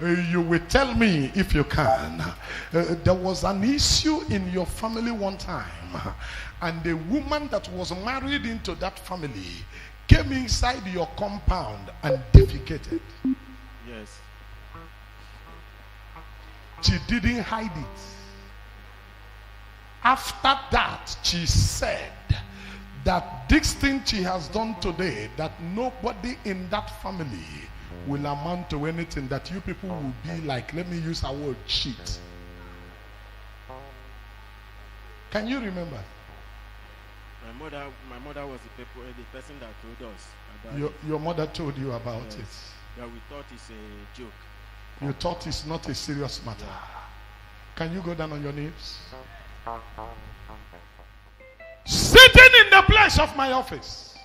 you will tell me if you can. There was an issue in your family one time, and the woman that was married into that family came inside your compound and defecated. Yes. She didn't hide it. After that, she said that this thing she has done today, that nobody in that family will amount to anything, that you people will be like, let me use our word, cheat. Can you remember? My mother was the person that told us about Your mother told you about it. Yeah, we thought it's a joke. You thought it's not a serious matter. Can you go down on your knees? Sitting in the place of my office,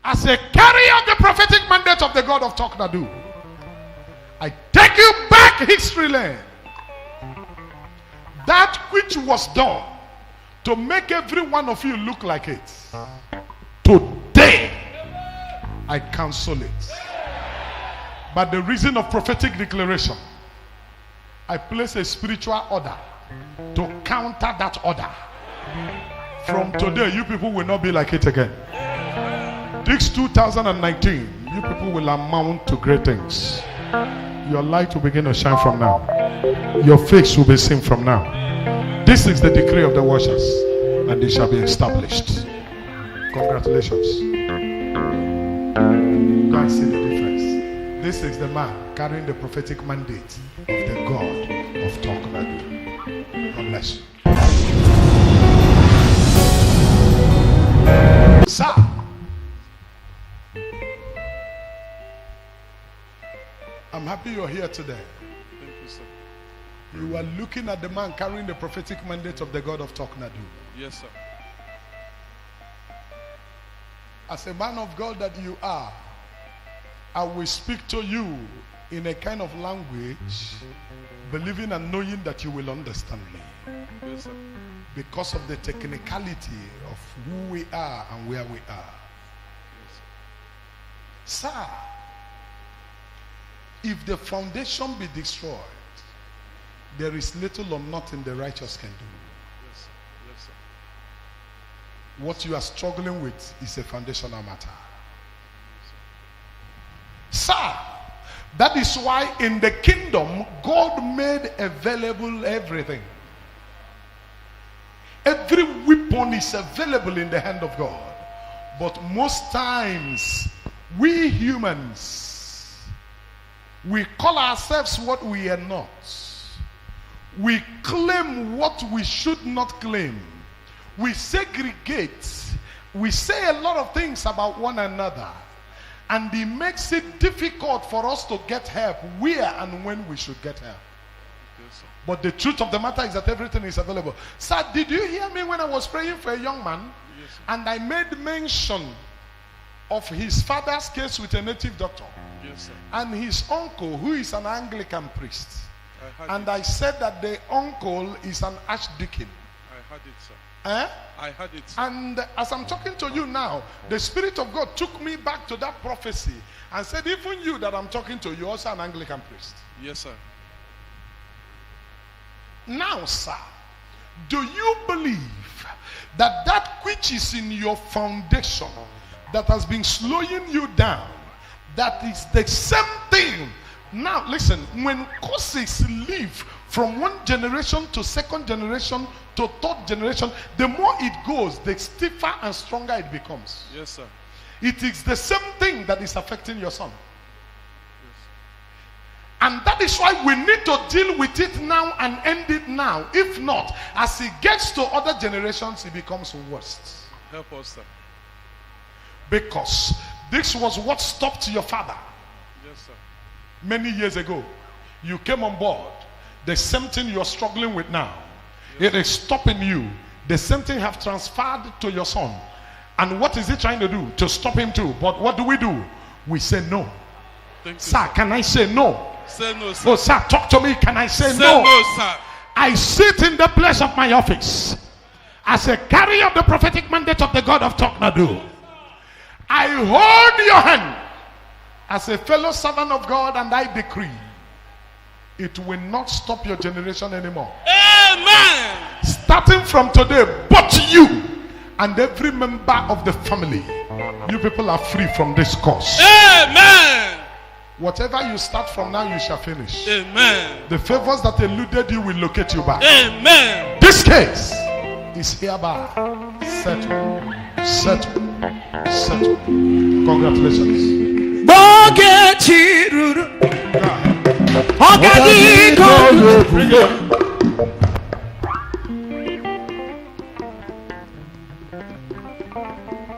as a carrier of the prophetic mandate of the God of Talknado, I take you back history lane. That which was done to make every one of you look like it, today I cancel it. By the reason of prophetic declaration, I place a spiritual order to counter that order. From today, you people will not be like it again. This 2019, you people will amount to great things. Your light will begin to shine from now. Your face will be seen from now. This is the decree of the watchers, and they shall be established. Congratulations. Go and see the difference. This is the man carrying the prophetic mandate of the God of Talknado. God bless you. Sir, I'm happy you're here today. Thank you, sir. You are looking at the man carrying the prophetic mandate of the God of Talknado. Yes, sir. As a man of God that you are, I will speak to you in a kind of language, believing and knowing that you will understand me. Yes, sir. Because of the technicality of who we are and where we are. Yes, Sir, if the foundation be destroyed, there is little or nothing the righteous can do. yes, sir. Yes, sir. What you are struggling with is a foundational matter. Sir, that is why in the kingdom, God made available everything. Every weapon is available in the hand of God. But most times, we humans, we call ourselves what we are not. We claim what we should not claim. We segregate. We say a lot of things about one another. And it makes it difficult for us to get help where and when we should get help. Yes, sir. But the truth of the matter is that everything is available. Sir, did you hear me when I was praying for a young man? Yes, sir. And I made mention of his father's case with a native doctor. Yes, sir. And his uncle, who is an Anglican priest. I heard And it. I said that the uncle is an archdeacon. I heard it, sir. Eh? I heard it, sir. And as I'm talking to you now, the Spirit of God took me back to that prophecy and said, even you that I'm talking to, you're also an Anglican priest. Yes, sir. Now, sir, do you believe that that which is in your foundation that has been slowing you down, that is the same thing? Now, listen, when causes live from one generation to second generation to third generation, the more it goes, the stiffer and stronger it becomes. Yes, sir. It is the same thing that is affecting your son. And that is why we need to deal with it now and end it now. If not, as it gets to other generations, it becomes worse. Help us, sir. Because this was what stopped your father. Yes, sir. Many years ago, you came on board. The same thing you're struggling with now, it is stopping you. The same thing have transferred to your son. And what is he trying to do? To stop him too. But what do? We say no. Thank you, Sir, can I say no? Say no, sir. Oh, sir, talk to me. Can I say Say no? no, sir. I sit in the place of my office as a carrier of the prophetic mandate of the God of Talknado. I hold your hand as a fellow servant of God, and I decree it will not stop your generation anymore. Amen. Starting from today, but you and every member of the family, you people are free from this curse. Amen. Whatever you start from now, you shall finish. Amen. The favors that eluded you will locate you back. Amen. This case is hereby settled. Settled. Settled. Congratulations. Bring it.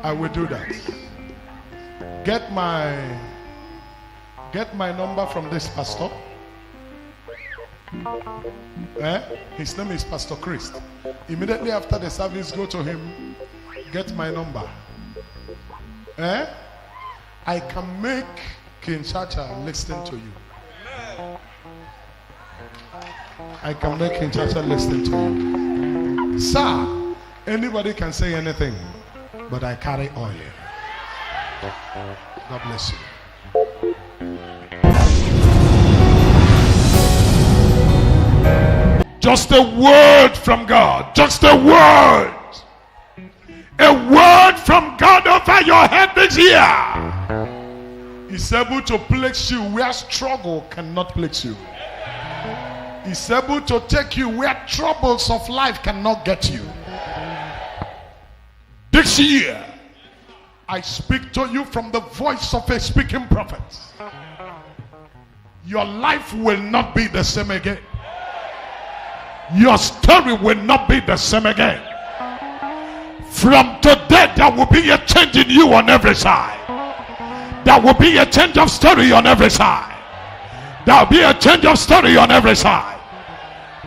I will do that. Get my number from this pastor. His name is Pastor Chris. Immediately after the service, go to him. Get my number. I can make King Chacha listen to you. I can make King Chacha listen to you. Sir, anybody can say anything, but I carry oil. God bless you. Just a word from God. Just a word. A word from God over your head this year. He's able to place you where struggle cannot place you. He's able to take you where troubles of life cannot get you. This year, I speak to you from the voice of a speaking prophet. Your life will not be the same again. Your story will not be the same again. From today, there will be a change in you on every side. There will be a change of story on every side. There will be a change of story on every side.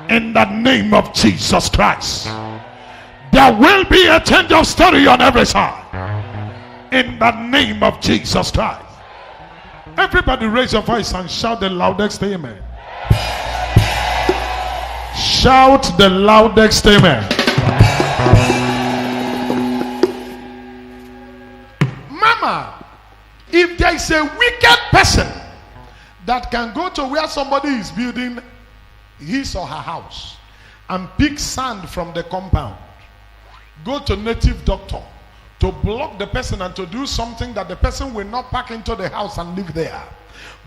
In the name of Jesus Christ. There will be a change of story on every side. In the name of Jesus Christ. Everybody raise your voice and shout the loudest amen. Shout the loudest amen. Mama, if there is a wicked person that can go to where somebody is building his or her house and pick sand from the compound, go to native doctor to block the person and to do something that the person will not pack into the house and live there,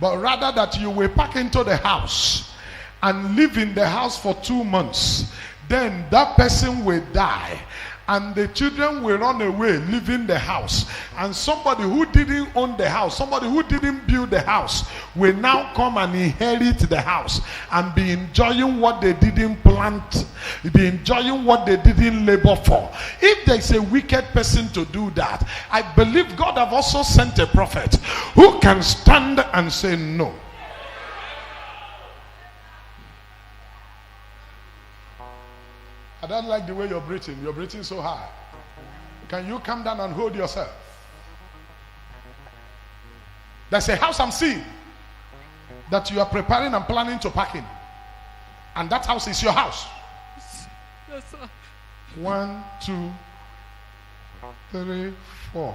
but rather that you will pack into the house and live in the house for 2 months, then that person will die and the children will run away leaving the house, and somebody who didn't own the house, somebody who didn't build the house, will now come and inherit the house and be enjoying what they didn't plant, be enjoying what they didn't labor for. If there's a wicked person to do that, I believe God have also sent a prophet who can stand and say no. I don't like the way you're breathing. You're breathing so high. Can you come down and hold yourself? There's a house I'm seeing that you are preparing and planning to pack in. And that house is your house. Yes, sir. 1, 2, 3, 4,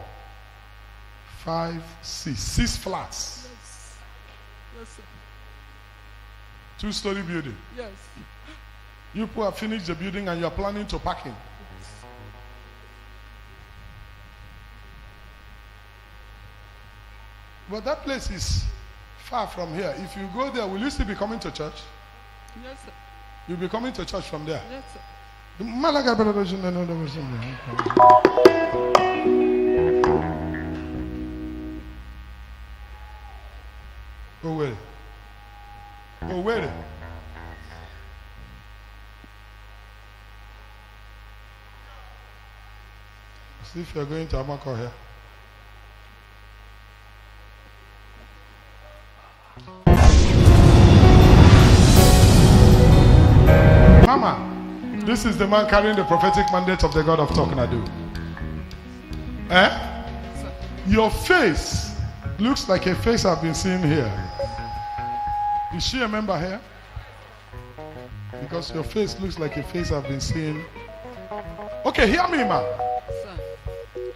5, 6. 6 flats. Yes. Yes, sir. 2-story building. Yes. You people have finished the building and you are planning to pack in. But that place is far from here. If you go there, will you still be coming to church? Yes, sir. You'll be coming to church from there. Yes, sir. Oh, wait. Oh, wait. See if you're going to Amako here. Mama, this is the man carrying the prophetic mandate of the God of Talknado. Your face looks like a face I've been seeing here. Is she a member here? Because your face looks like a face I've been seeing. Okay, hear me, ma.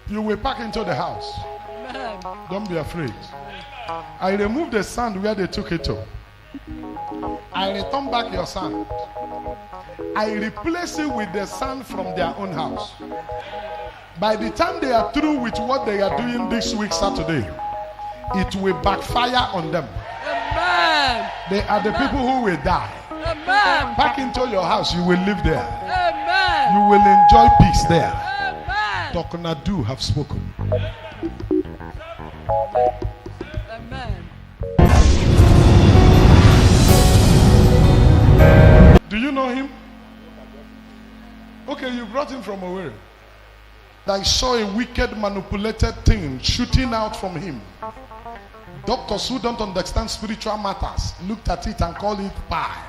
You will pack into the house. Amen. Don't be afraid. I removed the sand where they took it to. I return back your sand. I replace it with the sand from their own house. By the time they are through with what they are doing this week Saturday, it will backfire on them. Amen. They are the people who will die. Amen. Pack into your house, you will live there. Amen. You will enjoy peace there. Amen. Talknado have spoken. Amen. Do you know him? Okay, you brought him from Owerri. I saw a wicked, manipulated thing shooting out from him. Doctors who don't understand spiritual matters looked at it and called it pie.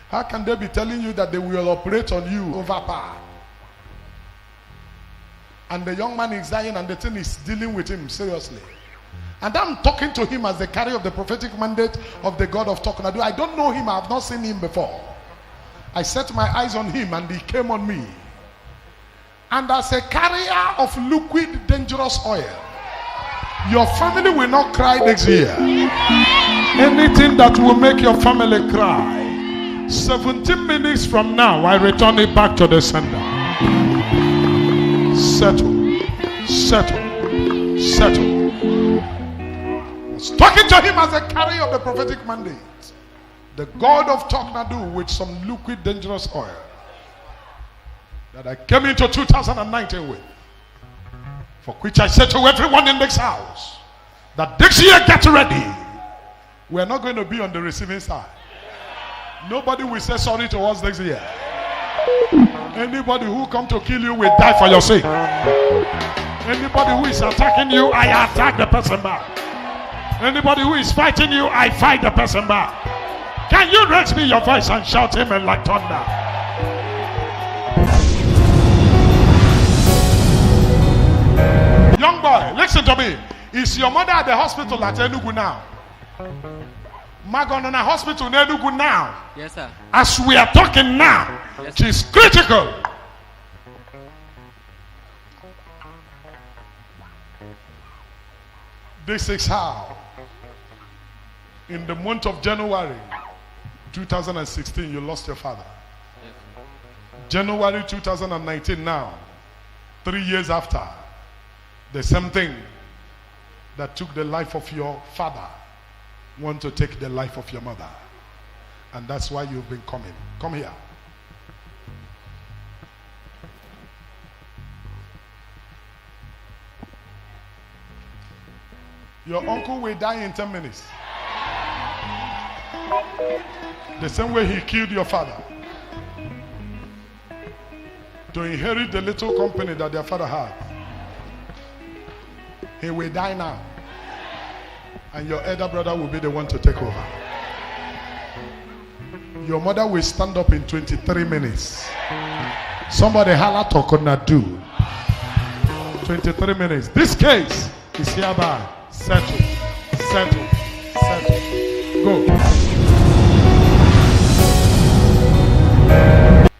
How can they be telling you that they will operate on you over pie? And the young man is dying and the thing is dealing with him seriously. And I'm talking to him as the carrier of the prophetic mandate of the God of Talknado. I don't know him. I have not seen him before. I set my eyes on him and he came on me. And as a carrier of liquid, dangerous oil, your family will not cry next year. Anything that will make your family cry, 17 minutes from now, I return it back to the sender. Settle. Settle. Settle. I was talking to him as a carrier of the prophetic mandate. The God of Talknado with some liquid dangerous oil that I came into 2019 with. For which I said to everyone in this house that this year, get ready. We're not going to be on the receiving side. Nobody will say sorry to us next year. Anybody who come to kill you will die for your sake. Anybody who is attacking you, I attack the person back. Anybody who is fighting you, I fight the person back. Can you raise me your voice and shout amen like thunder? Young boy, listen to me. Is your mother at the hospital at Enugu now? Magonona Hospital in Enugu now. Yes, sir. As we are talking now, yes, she's critical. This is how, in the month of January 2016, you lost your father. Yes. January 2019 now, 3 years after, the same thing that took the life of your father want to take the life of your mother. And that's why you've been coming. Come here. Your uncle will die in 10 minutes. The same way he killed your father. To inherit the little company that their father had. He will die now. And your elder brother will be the one to take over. Your mother will stand up in 23 minutes. Somebody holla Talknado. 23 minutes. This case is hereby settled. Settled. Settled. Go.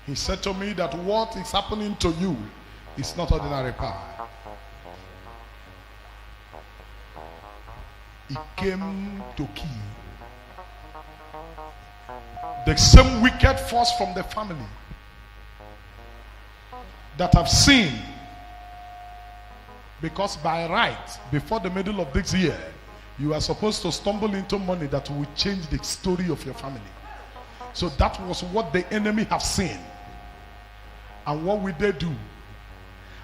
He said to me that what is happening to you is not ordinary power. He came to kill. The same wicked force from the family that have sinned, because by right, before the middle of this year, you are supposed to stumble into money that will change the story of your family. So that was what the enemy have seen. And what will they do?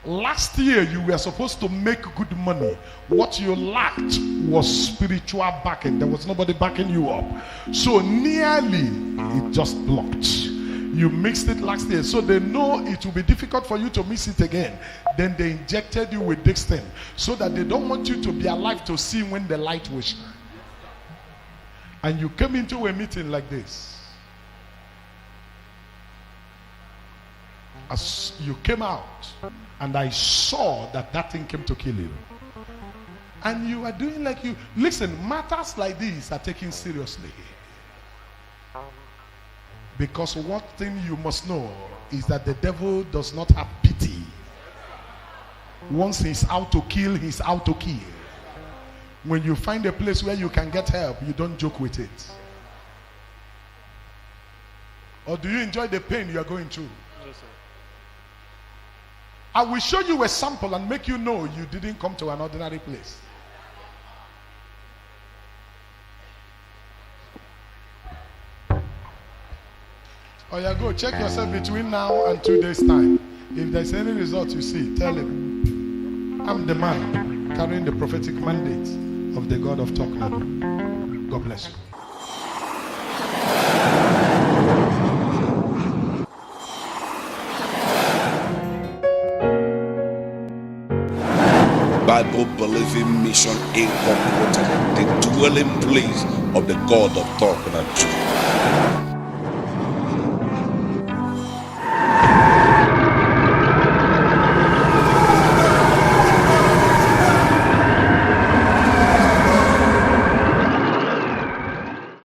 Last year, you were supposed to make good money. What you lacked was spiritual backing. There was nobody backing you up. So nearly, it just blocked. You mixed it last year. So they know it will be difficult for you to mix it again. Then they injected you with this thing. So that they don't want you to be alive to see when the light will shine. And you came into a meeting like this. As you came out, and I saw that that thing came to kill you. And you are doing like you... Listen, matters like this are taken seriously. Because one thing you must know is that the devil does not have pity. Once he's out to kill, he's out to kill. When you find a place where you can get help, you don't joke with it. Or do you enjoy the pain you are going through? Yes, sir. I will show you a sample and make you know you didn't come to an ordinary place. Oh yeah, go check yourself between now and 2 days time. If there's any result you see, tell him, I'm the man carrying the prophetic mandate of the God of Talknado. God bless you. Bible believing mission incorporated, the dwelling place of the God of Talknado.